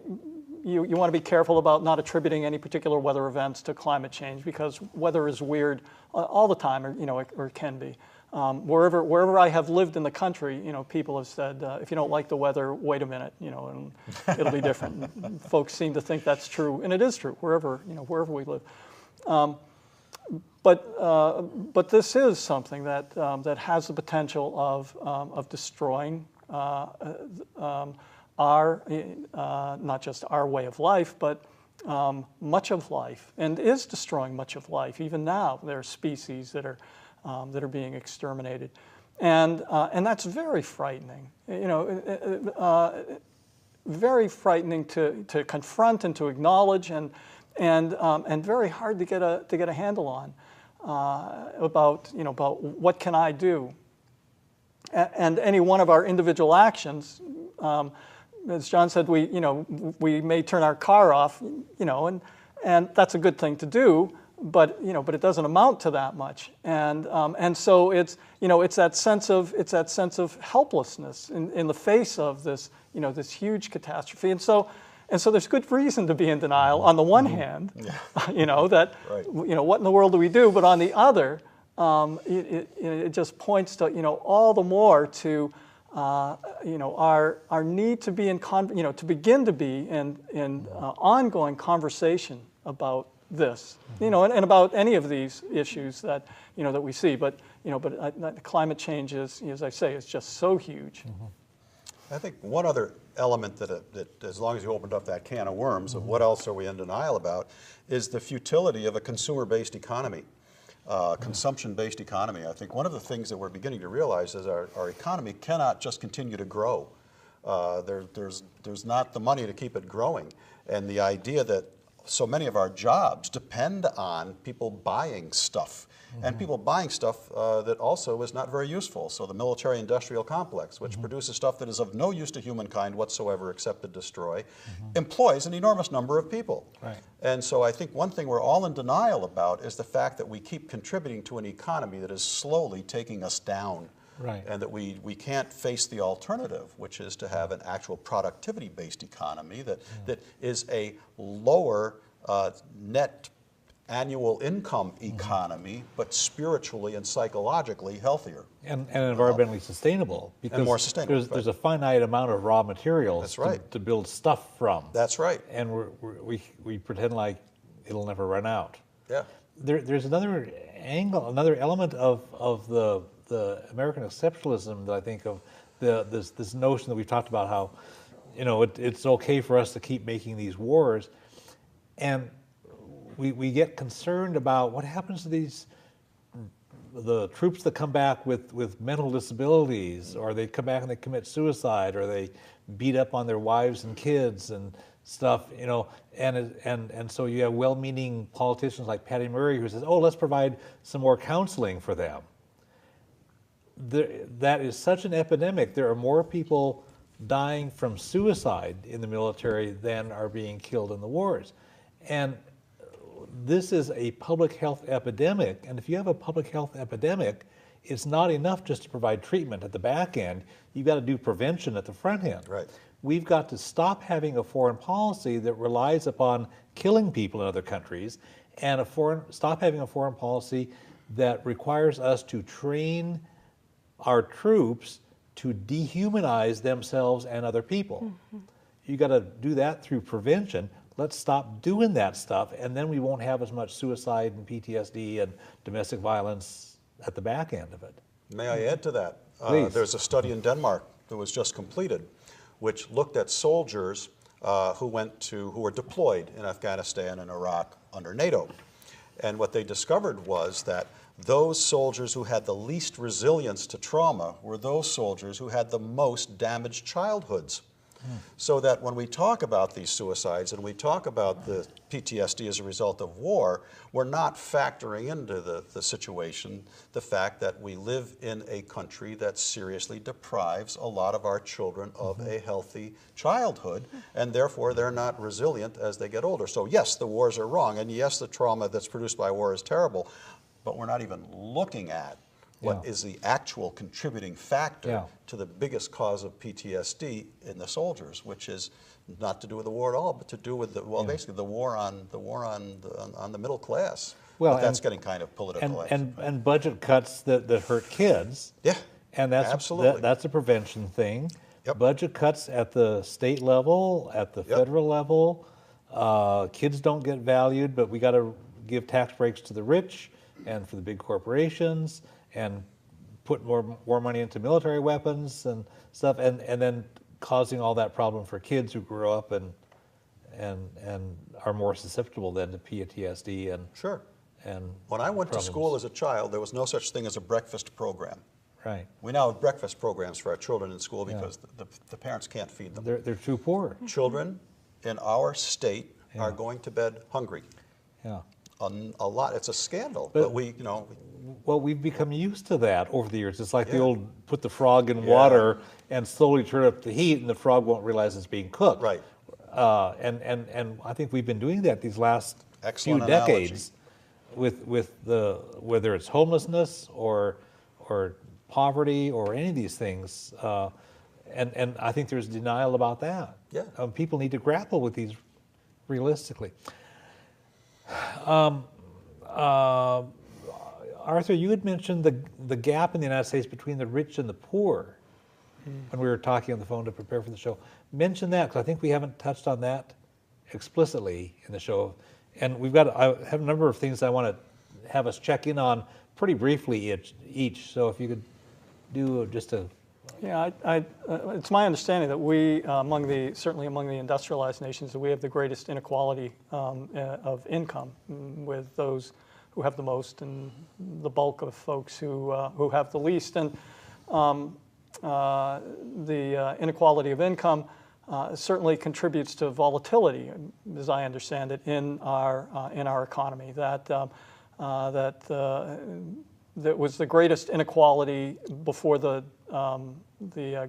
you want to be careful about not attributing any particular weather events to climate change, because weather is weird all the time, or or it can be. Wherever I have lived in the country, people have said, if you don't like the weather, wait a minute, and it'll be different. And folks seem to think that's true, and it is true wherever we live. But this is something that that has the potential of destroying our not just our way of life, but much of life, and is destroying much of life. Even now, there are species that are being exterminated, and that's very frightening. Very frightening to confront and to acknowledge, and very hard to get a handle on about what can I do, and any one of our individual actions. As John said, we may turn our car off, and that's a good thing to do. But it doesn't amount to that much, and so it's that sense of helplessness in the face of this this huge catastrophe, and so there's good reason to be in denial on the one hand, that right. What in the world do we do? But on the other, it just points to all the more to our need to be to begin to be in ongoing conversation about this, and about any of these issues that that we see, but climate change is, as I say, is just so huge. Mm-hmm. I think one other element that as long as you opened up that can of worms of what else are we in denial about, is the futility of a consumer-based economy, consumption-based economy. I think one of the things that we're beginning to realize is our economy cannot just continue to grow. There's not the money to keep it growing, and the idea that so many of our jobs depend on people buying stuff, and people buying stuff that also is not very useful. So the military-industrial complex, which produces stuff that is of no use to humankind whatsoever except to destroy, employs an enormous number of people. Right. And so I think one thing we're all in denial about is the fact that we keep contributing to an economy that is slowly taking us down. Right. And that we can't face the alternative, which is to have an actual productivity-based economy that is a lower net annual income economy, but spiritually and psychologically healthier. And environmentally sustainable. Because and more sustainable. There's a finite amount of raw materials That's right. to build stuff from. That's right. And we pretend like it'll never run out. Yeah. There's another angle, another element of the American exceptionalism that I think of, this notion that we've talked about, how it's okay for us to keep making these wars, and we get concerned about what happens to the troops that come back with mental disabilities, or they come back and they commit suicide, or they beat up on their wives and kids and stuff, and so you have well-meaning politicians like Patty Murray who says, oh, let's provide some more counseling for them. That is such an epidemic. There are more people dying from suicide in the military than are being killed in the wars. And this is a public health epidemic. And if you have a public health epidemic, it's not enough just to provide treatment at the back end. You've got to do prevention at the front end. Right. We've got to stop having a foreign policy that relies upon killing people in other countries, and stop having a foreign policy that requires us to train our troops to dehumanize themselves and other people. You got to do that through prevention. Let's stop doing that stuff, and then we won't have as much suicide and PTSD and domestic violence at the back end of it. May I add to that? Please. There's a study in Denmark that was just completed, which looked at soldiers who were deployed in Afghanistan and Iraq under NATO. And what they discovered was that those soldiers who had the least resilience to trauma were those soldiers who had the most damaged childhoods. So that when we talk about these suicides and we talk about the PTSD as a result of war, we're not factoring into the situation the fact that we live in a country that seriously deprives a lot of our children of a healthy childhood, and therefore they're not resilient as they get older. So yes, the wars are wrong, and yes, the trauma that's produced by war is terrible, but we're not even looking at what Yeah. is the actual contributing factor Yeah. to the biggest cause of PTSD in the soldiers, which is not to do with the war at all, but to do with basically the war on the middle class. Well, but that's and- getting kind of politicized. And budget cuts that hurt kids. Yeah, And that's absolutely. that's a prevention thing. Yep. Budget cuts at the state level, at the Yep. federal level. Kids don't get valued, but we got to give tax breaks to the rich and for the big corporations, and put more money into military weapons and stuff, and then causing all that problem for kids who grow up and are more susceptible then to PTSD and Sure. and When I went problems. to school as a child, there was no such thing as a breakfast program. Right. We now have breakfast programs for our children in school Yeah. because the parents can't feed them. They're too poor. Children in our state Yeah. are going to bed hungry. Yeah. A lot. It's a scandal. But- But we, you know, Well, we've become used to that over the years. It's like the Yeah. old put the frog in Yeah. water and slowly turn up the heat, and the frog won't realize it's being cooked. Right. And I think we've been doing that these last Excellent few analogy. decades, with the whether it's homelessness or poverty or any of these things, and I think there's denial about that. Yeah. People need to grapple with these realistically. Arthur, you had mentioned the gap in the United States between the rich and the poor when we were talking on the phone to prepare for the show. Mention that, because I think we haven't touched on that explicitly in the show. And I have a number of things I want to have us check in on pretty briefly each. So if you could do just a... Yeah, it's my understanding that we, certainly among the industrialized nations, that we have the greatest inequality of income, with those who have the most and the bulk of folks who have the least. And the inequality of income certainly contributes to volatility, as I understand it, in our economy. That was the greatest inequality before the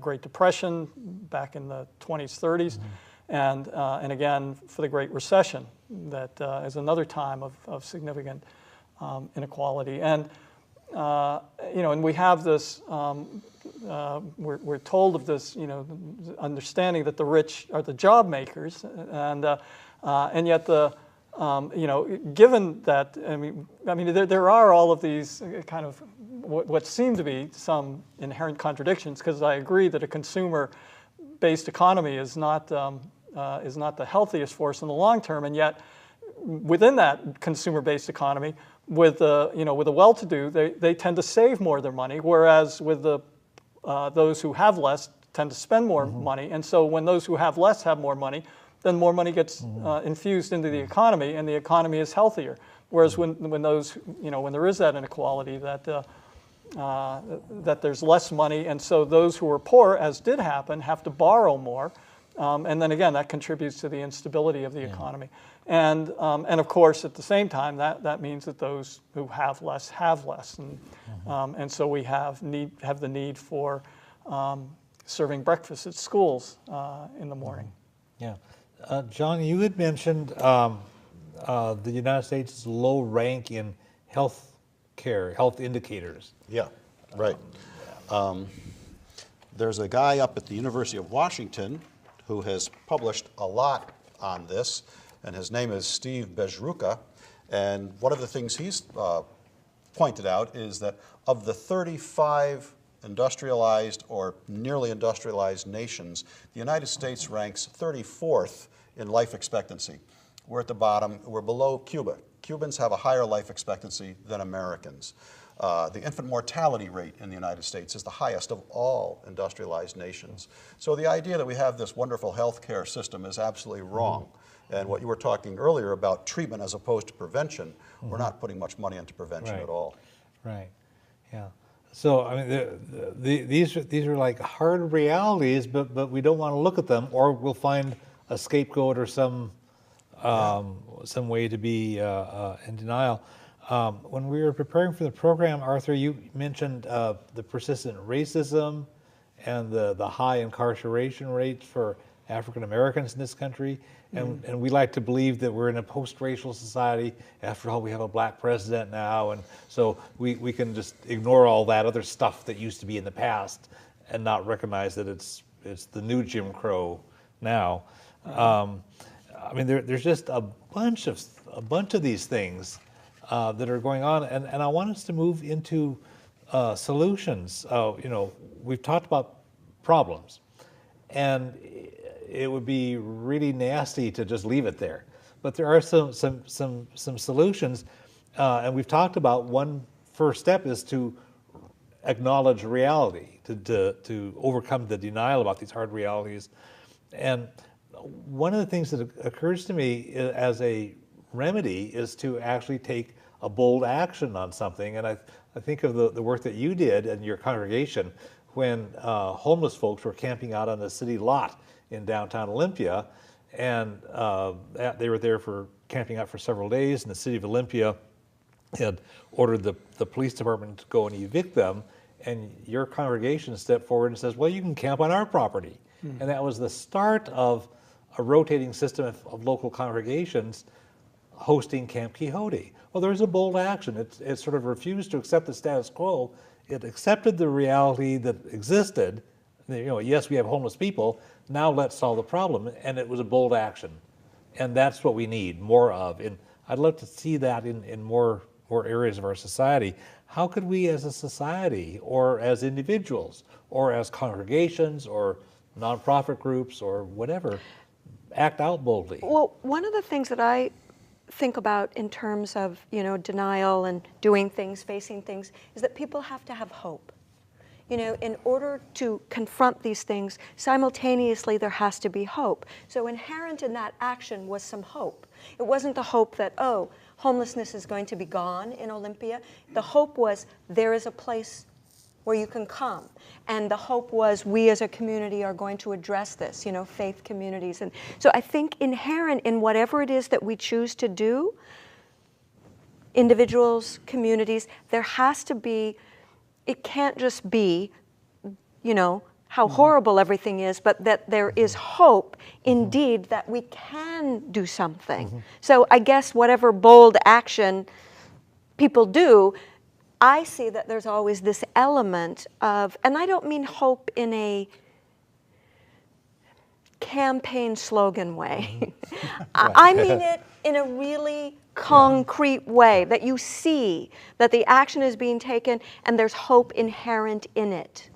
Great Depression back in the 20s, 30s, and again for the Great Recession. That is another time of significant inequality. And and we have this. We're told of this, understanding that the rich are the job makers, and yet given that, there are all of these kind of what seem to be some inherent contradictions, because I agree that a consumer-based economy is not the healthiest for us in the long term, and yet within that consumer-based economy, with the well-to-do, they tend to save more of their money, whereas with those who have less tend to spend more money. And so when those who have less have more money, then more money gets infused into the economy, and the economy is healthier. Whereas when there is that inequality, that there's less money, and so those who are poor, as did happen, have to borrow more, and then again that contributes to the instability of the economy. And of course, at the same time, that means that those who have less, and so we have the need for serving breakfast at schools in the morning. Yeah. John, you had mentioned the United States' low rank in health care, health indicators. Yeah, right. There's a guy up at the University of Washington who has published a lot on this, and his name is Steve Bezruka. And one of the things he's pointed out is that of the 35 industrialized or nearly industrialized nations, the United States ranks 34th in life expectancy. We're at the bottom. We're below Cuba. Cubans have a higher life expectancy than Americans. The infant mortality rate in the United States is the highest of all industrialized nations. So the idea that we have this wonderful health care system is absolutely wrong. And what you were talking earlier about treatment as opposed to prevention, we're not putting much money into prevention Right. at all. Right. Yeah. So I mean, these are like hard realities, but we don't want to look at them, or we'll find a scapegoat or some way to be in denial. When we were preparing for the program, Arthur, you mentioned the persistent racism and the high incarceration rates for African Americans in this country, and we like to believe that we're in a post-racial society. After all, we have a black president now, and so we can just ignore all that other stuff that used to be in the past and not recognize that it's the new Jim Crow now. I mean, there's just a bunch of these things that are going on, and I want us to move into solutions. You know, we've talked about problems, and it would be really nasty to just leave it there. But there are some solutions, and we've talked about one first step is to acknowledge reality, to overcome the denial about these hard realities. And one of the things that occurs to me as a remedy is to actually take a bold action on something. And I think of the work that you did and your congregation when homeless folks were camping out on the city lot in downtown Olympia, and they were there for camping out for several days, and the city of Olympia had ordered the police department to go and evict them, and your congregation stepped forward and says, well, you can camp on our property. And that was the start of a rotating system of local congregations hosting Camp Quixote. Well, there was a bold action. It sort of refused to accept the status quo. It accepted the reality that existed. You know, yes, we have homeless people. Now let's solve the problem. And it was a bold action. And that's what we need more of. And I'd love to see that in more areas of our society. How could we as a society, or as individuals, or as congregations, or nonprofit groups, or whatever, act out boldly? Well, one of the things that I think about in terms of, you know, denial and doing things, facing things, is that people have to have hope. You know, in order to confront these things, simultaneously there has to be hope. So inherent in that action was some hope. It wasn't the hope that, oh, homelessness is going to be gone in Olympia. The hope was there is a place where you can come. And the hope was we as a community are going to address this, you know, faith communities. And so I think inherent in whatever it is that we choose to do, individuals, communities, there has to be, it can't just be, you know, how horrible everything is, but that there is hope indeed that we can do something. So I guess whatever bold action people do, I see that there's always this element of, and I don't mean hope in a campaign slogan way. I mean it in a really concrete way, that you see that the action is being taken and there's hope inherent in it.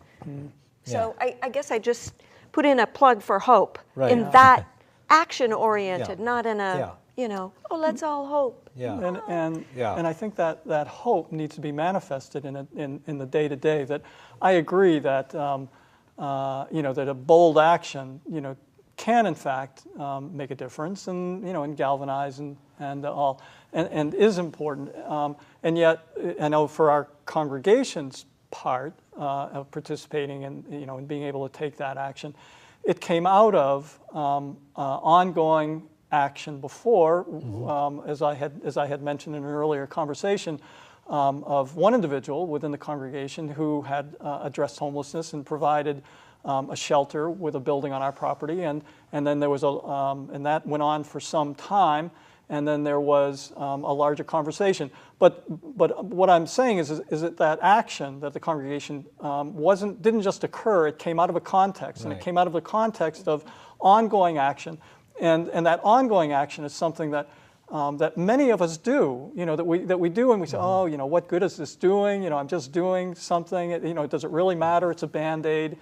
So I guess I just put in a plug for hope in that action-oriented, not in a, you know, oh, let's all hope. And I think that hope needs to be manifested in the day-to-day. That I agree that you know, that a bold action, you know, can in fact make a difference, and you know, and galvanize and all, and is important. And yet, I know for our congregation's part of participating in, you know, and being able to take that action, it came out of ongoing action before, as I had mentioned in an earlier conversation, of one individual within the congregation who had addressed homelessness and provided a shelter with a building on our property, and then there was and that went on for some time, and then there was a larger conversation. But what I'm saying is that action that the congregation didn't just occur. It came out of a context, and it came out of the context of ongoing action. And that ongoing action is something that that many of us do, you know, that we do, and we say, oh, you know, what good is this doing? You know, I'm just doing something. You know, does it really matter? It's a Band-Aid.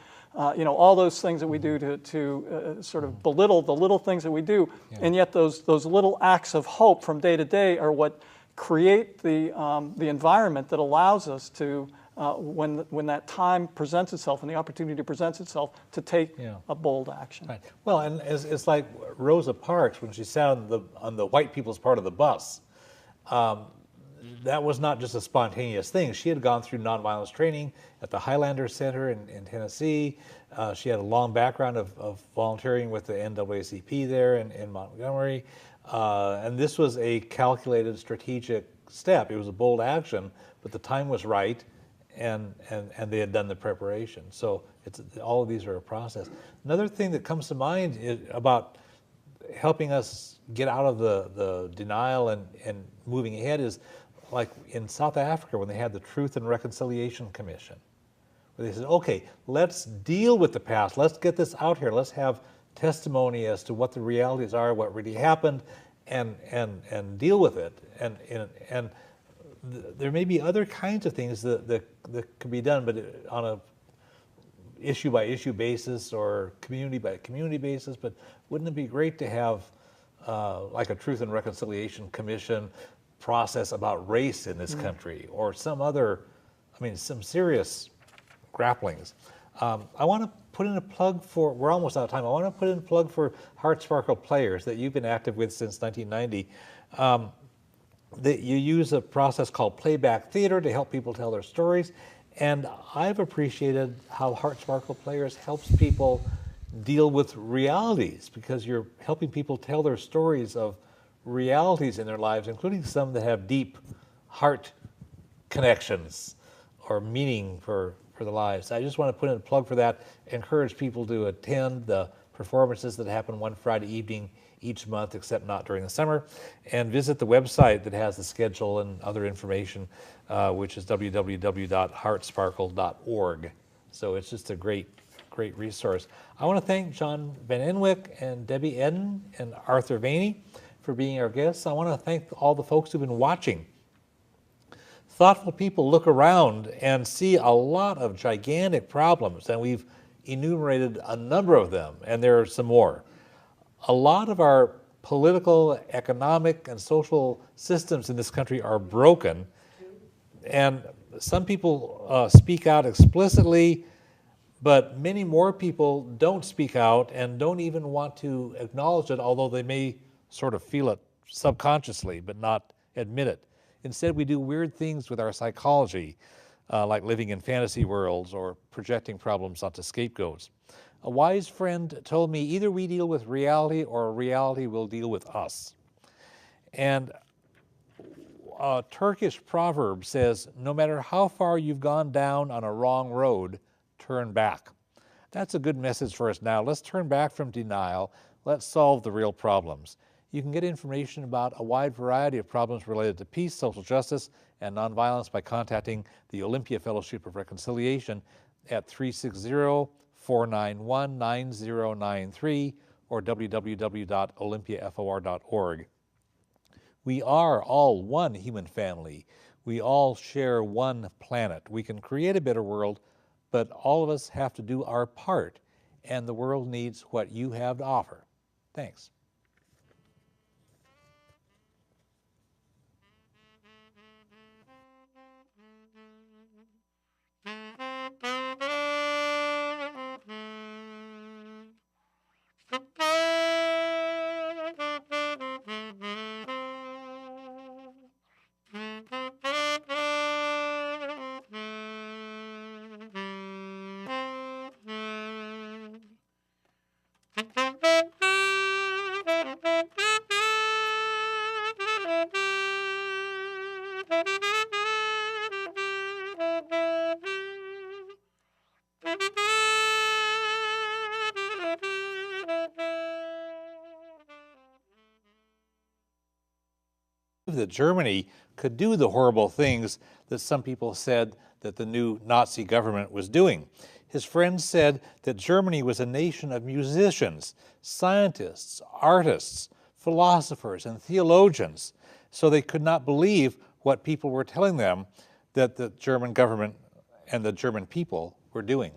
You know, all those things that we do to sort of belittle the little things that we do, and yet those little acts of hope from day to day are what create the environment that allows us to, when that time presents itself and the opportunity presents itself, to take a bold action. Right. Well, and it's like Rosa Parks when she sat on the white people's part of the bus. That was not just a spontaneous thing. She had gone through nonviolence training at the Highlander Center in Tennessee. She had a long background of volunteering with the NAACP there in Montgomery. And this was a calculated strategic step. It was a bold action, but the time was right, and they had done the preparation. So all of these are a process. Another thing that comes to mind is about helping us get out of the denial and moving ahead is like in South Africa when they had the Truth and Reconciliation Commission, where they said, okay, let's deal with the past. Let's get this out here. Let's have testimony as to what the realities are, what really happened, and deal with it. And there may be other kinds of things that could be done, but on a issue by issue basis or community by community basis. But wouldn't it be great to have like a Truth and Reconciliation Commission process about race in this country, or some other, some serious grapplings. I want to put in a plug for, we're almost out of time, I want to put in a plug for Heart Sparkle Players that you've been active with since 1990. That you use a process called playback theater to help people tell their stories. And I've appreciated how Heart Sparkle Players helps people deal with realities, because you're helping people tell their stories of realities in their lives, including some that have deep heart connections or meaning for their lives. I just want to put in a plug for that, encourage people to attend the performances that happen one Friday evening each month, except not during the summer, and visit the website that has the schedule and other information, which is www.heartsparkle.org. So it's just a great resource. I want to thank John Van Enwick and Debbie Eden and Arthur Vaney for being our guests. I want to thank all the folks who've been watching. Thoughtful people look around and see a lot of gigantic problems, and we've enumerated a number of them, and there are some more. A lot of our political, economic, and social systems in this country are broken, and some people speak out explicitly, but many more people don't speak out and don't even want to acknowledge it, although they may sort of feel it subconsciously but not admit it. Instead, we do weird things with our psychology, like living in fantasy worlds or projecting problems onto scapegoats. A wise friend told me, either we deal with reality or reality will deal with us. And a Turkish proverb says, no matter how far you've gone down on a wrong road, turn back. That's a good message for us now. Let's turn back from denial. Let's solve the real problems. You can get information about a wide variety of problems related to peace, social justice, and nonviolence by contacting the Olympia Fellowship of Reconciliation at 360-491-9093 or www.olympiafor.org. We are all one human family. We all share one planet. We can create a better world, but all of us have to do our part, and the world needs what you have to offer. Thanks. That Germany could do the horrible things that some people said that the new Nazi government was doing. His friends said that Germany was a nation of musicians, scientists, artists, philosophers, and theologians, so they could not believe what people were telling them that the German government and the German people were doing.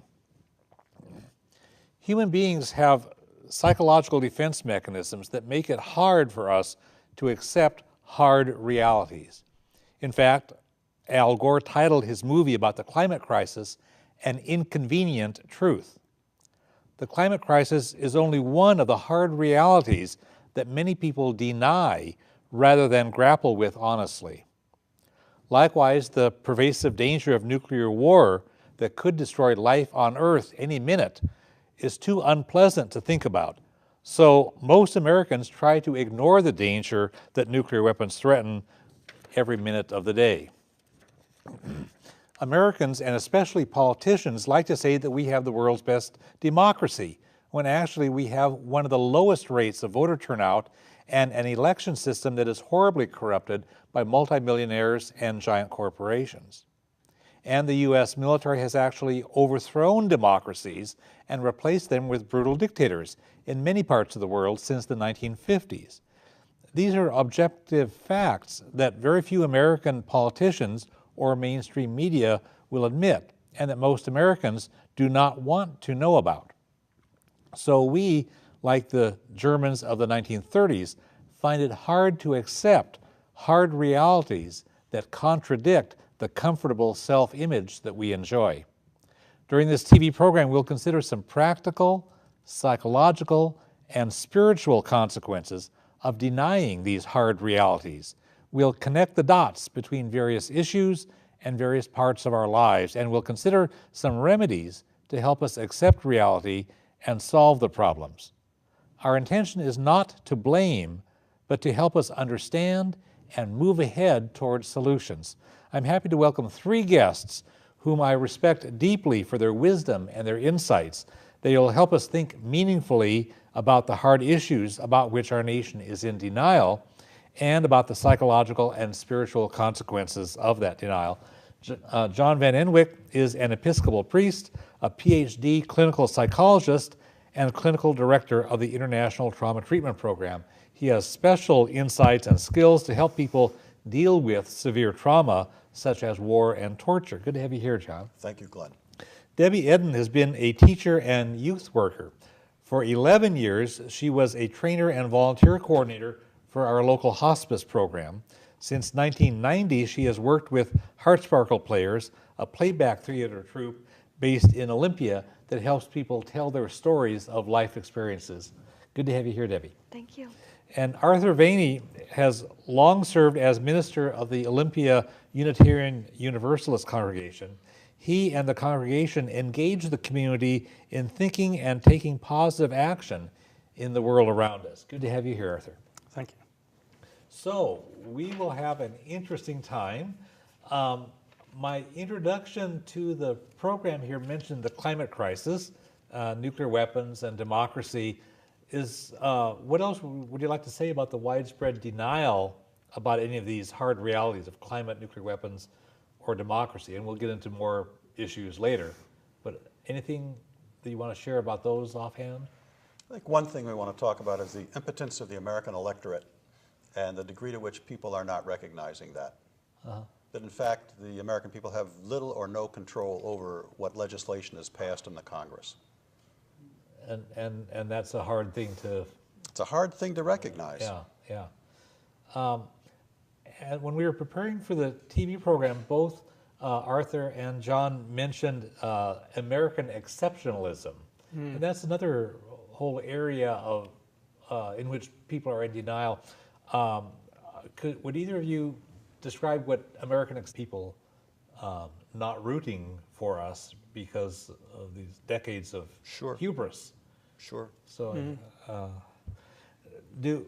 Human beings have psychological defense mechanisms that make it hard for us to accept hard realities. In fact, Al Gore titled his movie about the climate crisis, An Inconvenient Truth. The climate crisis is only one of the hard realities that many people deny rather than grapple with honestly. Likewise, the pervasive danger of nuclear war that could destroy life on Earth any minute is too unpleasant to think about. So most Americans try to ignore the danger that nuclear weapons threaten every minute of the day. Americans, and especially politicians, like to say that we have the world's best democracy, when actually we have one of the lowest rates of voter turnout and an election system that is horribly corrupted by multimillionaires and giant corporations. And the U.S. military has actually overthrown democracies and replaced them with brutal dictators in many parts of the world since the 1950s. These are objective facts that very few American politicians or mainstream media will admit, and that most Americans do not want to know about. So we, like the Germans of the 1930s, find it hard to accept hard realities that contradict the comfortable self-image that we enjoy. During this TV program, we'll consider some practical, psychological, and spiritual consequences of denying these hard realities. We'll connect the dots between various issues and various parts of our lives, and we'll consider some remedies to help us accept reality and solve the problems. Our intention is not to blame, but to help us understand and move ahead towards solutions. I'm happy to welcome three guests whom I respect deeply for their wisdom and their insights. They will help us think meaningfully about the hard issues about which our nation is in denial and about the psychological and spiritual consequences of that denial. John Van Enwyck is an Episcopal priest, a PhD clinical psychologist, and clinical director of the International Trauma Treatment Program. He has special insights and skills to help people deal with severe trauma, such as war and torture. Good to have you here, John. Thank you, Glenn. Debbie Eden has been a teacher and youth worker. For 11 years, she was a trainer and volunteer coordinator for our local hospice program. Since 1990, she has worked with Heartsparkle Players, a playback theater troupe based in Olympia that helps people tell their stories of life experiences. Good to have you here, Debbie. Thank you. And Arthur Vaney has long served as minister of the Olympia Unitarian Universalist congregation. He and the congregation engage the community in thinking and taking positive action in the world around us. Good to have you here, Arthur. Thank you. So we will have an interesting time. My introduction to the program here mentioned the climate crisis, nuclear weapons, and democracy. What else would you like to say about the widespread denial about any of these hard realities of climate, nuclear weapons, or democracy? And we'll get into more issues later. But anything that you want to share about those offhand? I think one thing we want to talk about is the impotence of the American electorate and the degree to which people are not recognizing that. That in fact, the American people have little or no control over what legislation is passed in the Congress. And that's a hard thing to... It's a hard thing to recognize. Yeah. And when we were preparing for the TV program, both Arthur and John mentioned American exceptionalism. And that's another whole area of in which people are in denial. Would either of you describe what American people not rooting for us because of these decades of hubris? Sure. So, do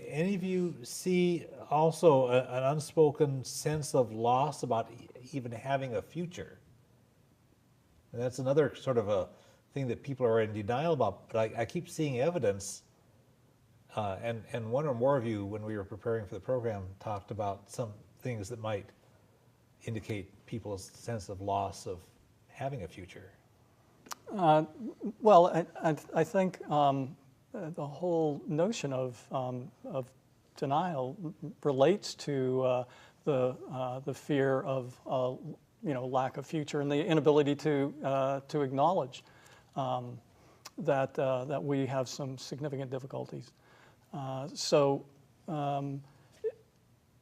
any of you see also an unspoken sense of loss about even having a future? And that's another sort of a thing that people are in denial about, but I keep seeing evidence, and one or more of you, when we were preparing for the program, talked about some things that might indicate people's sense of loss of having a future. Well, I think the whole notion of denial relates to the fear of lack of future and the inability to acknowledge that we have some significant difficulties. So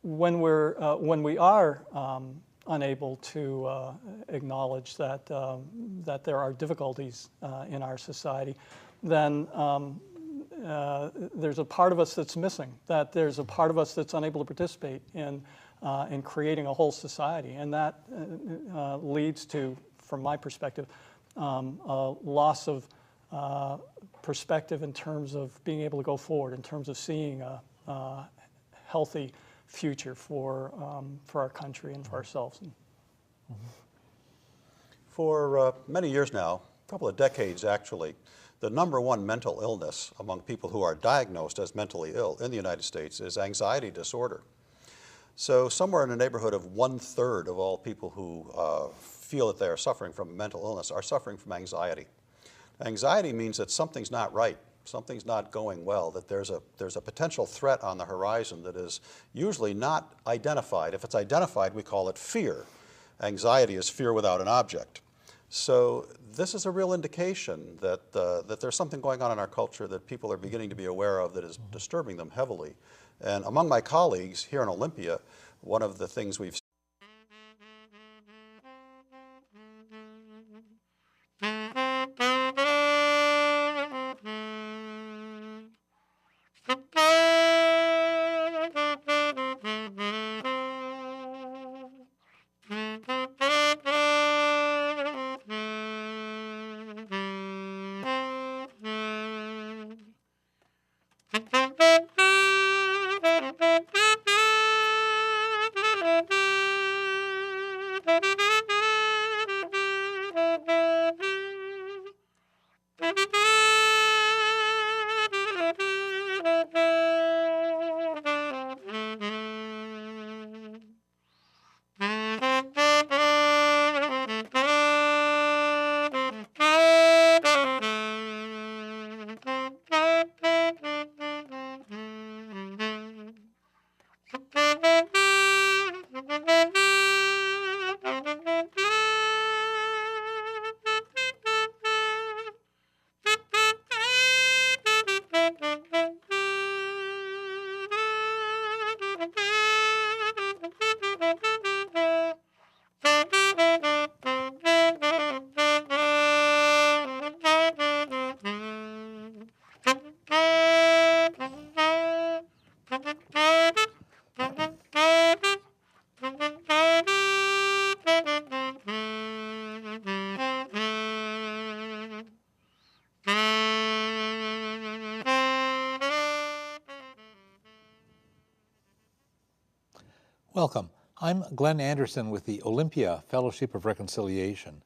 when we are unable to acknowledge that there are difficulties in our society, then there's a part of us that's missing. That there's a part of us that's unable to participate in creating a whole society, and that leads to, from my perspective, a loss of perspective in terms of being able to go forward, in terms of seeing a healthy future for our country and for ourselves. For many years now, a couple of decades actually, the number one mental illness among people who are diagnosed as mentally ill in the United States is anxiety disorder. So somewhere in the neighborhood of 1/3 of all people who feel that they are suffering from a mental illness are suffering from anxiety. Anxiety means that something's not right, something's not going well, that there's a potential threat on the horizon that is usually not identified. If it's identified, we call it fear. Anxiety is fear without an object. So this is a real indication that, that there's something going on in our culture that people are beginning to be aware of that is disturbing them heavily. And among my colleagues here in Olympia, one of the things we've Welcome. I'm Glenn Anderson with the Olympia Fellowship of Reconciliation.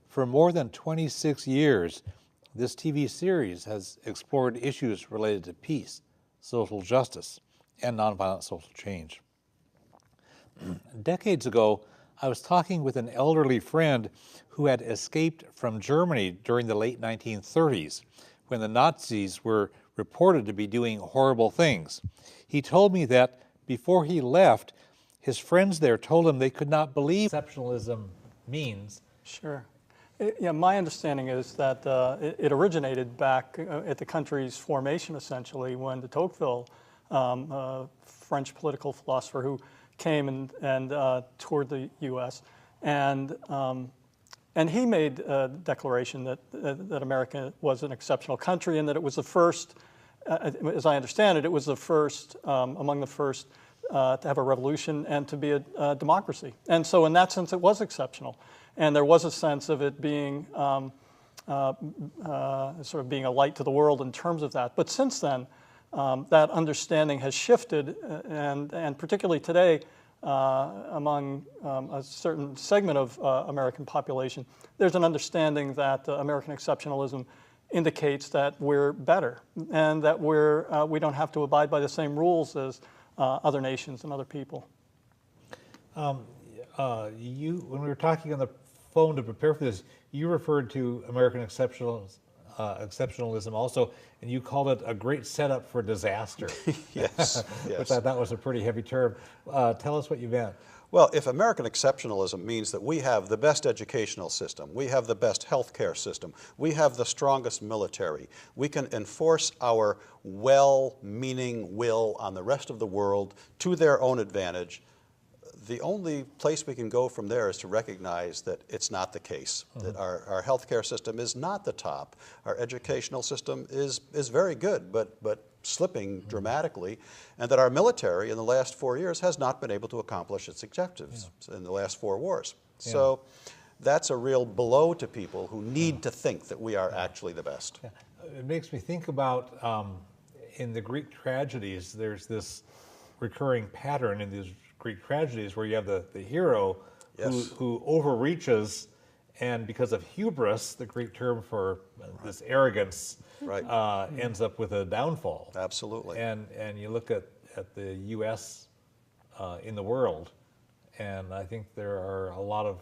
For more than 26 years, this TV series has explored issues related to peace, social justice, and nonviolent social change. Decades ago, I was talking with an elderly friend who had escaped from Germany during the late 1930s, when the Nazis were reported to be doing horrible things. He told me that before he left, his friends there told him they could not believe exceptionalism means. Sure. Yeah, my understanding is that it originated back at the country's formation, essentially, when de Tocqueville, a French political philosopher who came and toured the U.S., and he made a declaration that America was an exceptional country and that it was the first, as I understand it, it was the first, among the first, to have a revolution and to be a democracy. And so in that sense, it was exceptional. And there was a sense of it being sort of being a light to the world in terms of that. But since then, that understanding has shifted, and particularly today, among a certain segment of American population, there's an understanding that American exceptionalism indicates that we're better and that we don't have to abide by the same rules as other nations and other people. When we were talking on the phone to prepare for this, you referred to American exceptionalism also, and you called it a great setup for disaster. yes, Which I thought was a pretty heavy term. Tell us what you meant. Well, if American exceptionalism means that we have the best educational system, we have the best healthcare system, we have the strongest military, we can enforce our well-meaning will on the rest of the world to their own advantage, the only place we can go from there is to recognize that it's not the case, that our healthcare system is not the top, our educational system is very good, but slipping dramatically, and that our military in the last 4 years has not been able to accomplish its objectives in the last 4 wars. Yeah. So that's a real blow to people who need to think that we are actually the best. Yeah. It makes me think about, in the Greek tragedies, there's this recurring pattern in these Greek tragedies where you have the hero Yes. who overreaches, and because of hubris, the Greek term for this arrogance, Right. ends up with a downfall. Absolutely. And you look at the U.S. In the world, and I think there are a lot of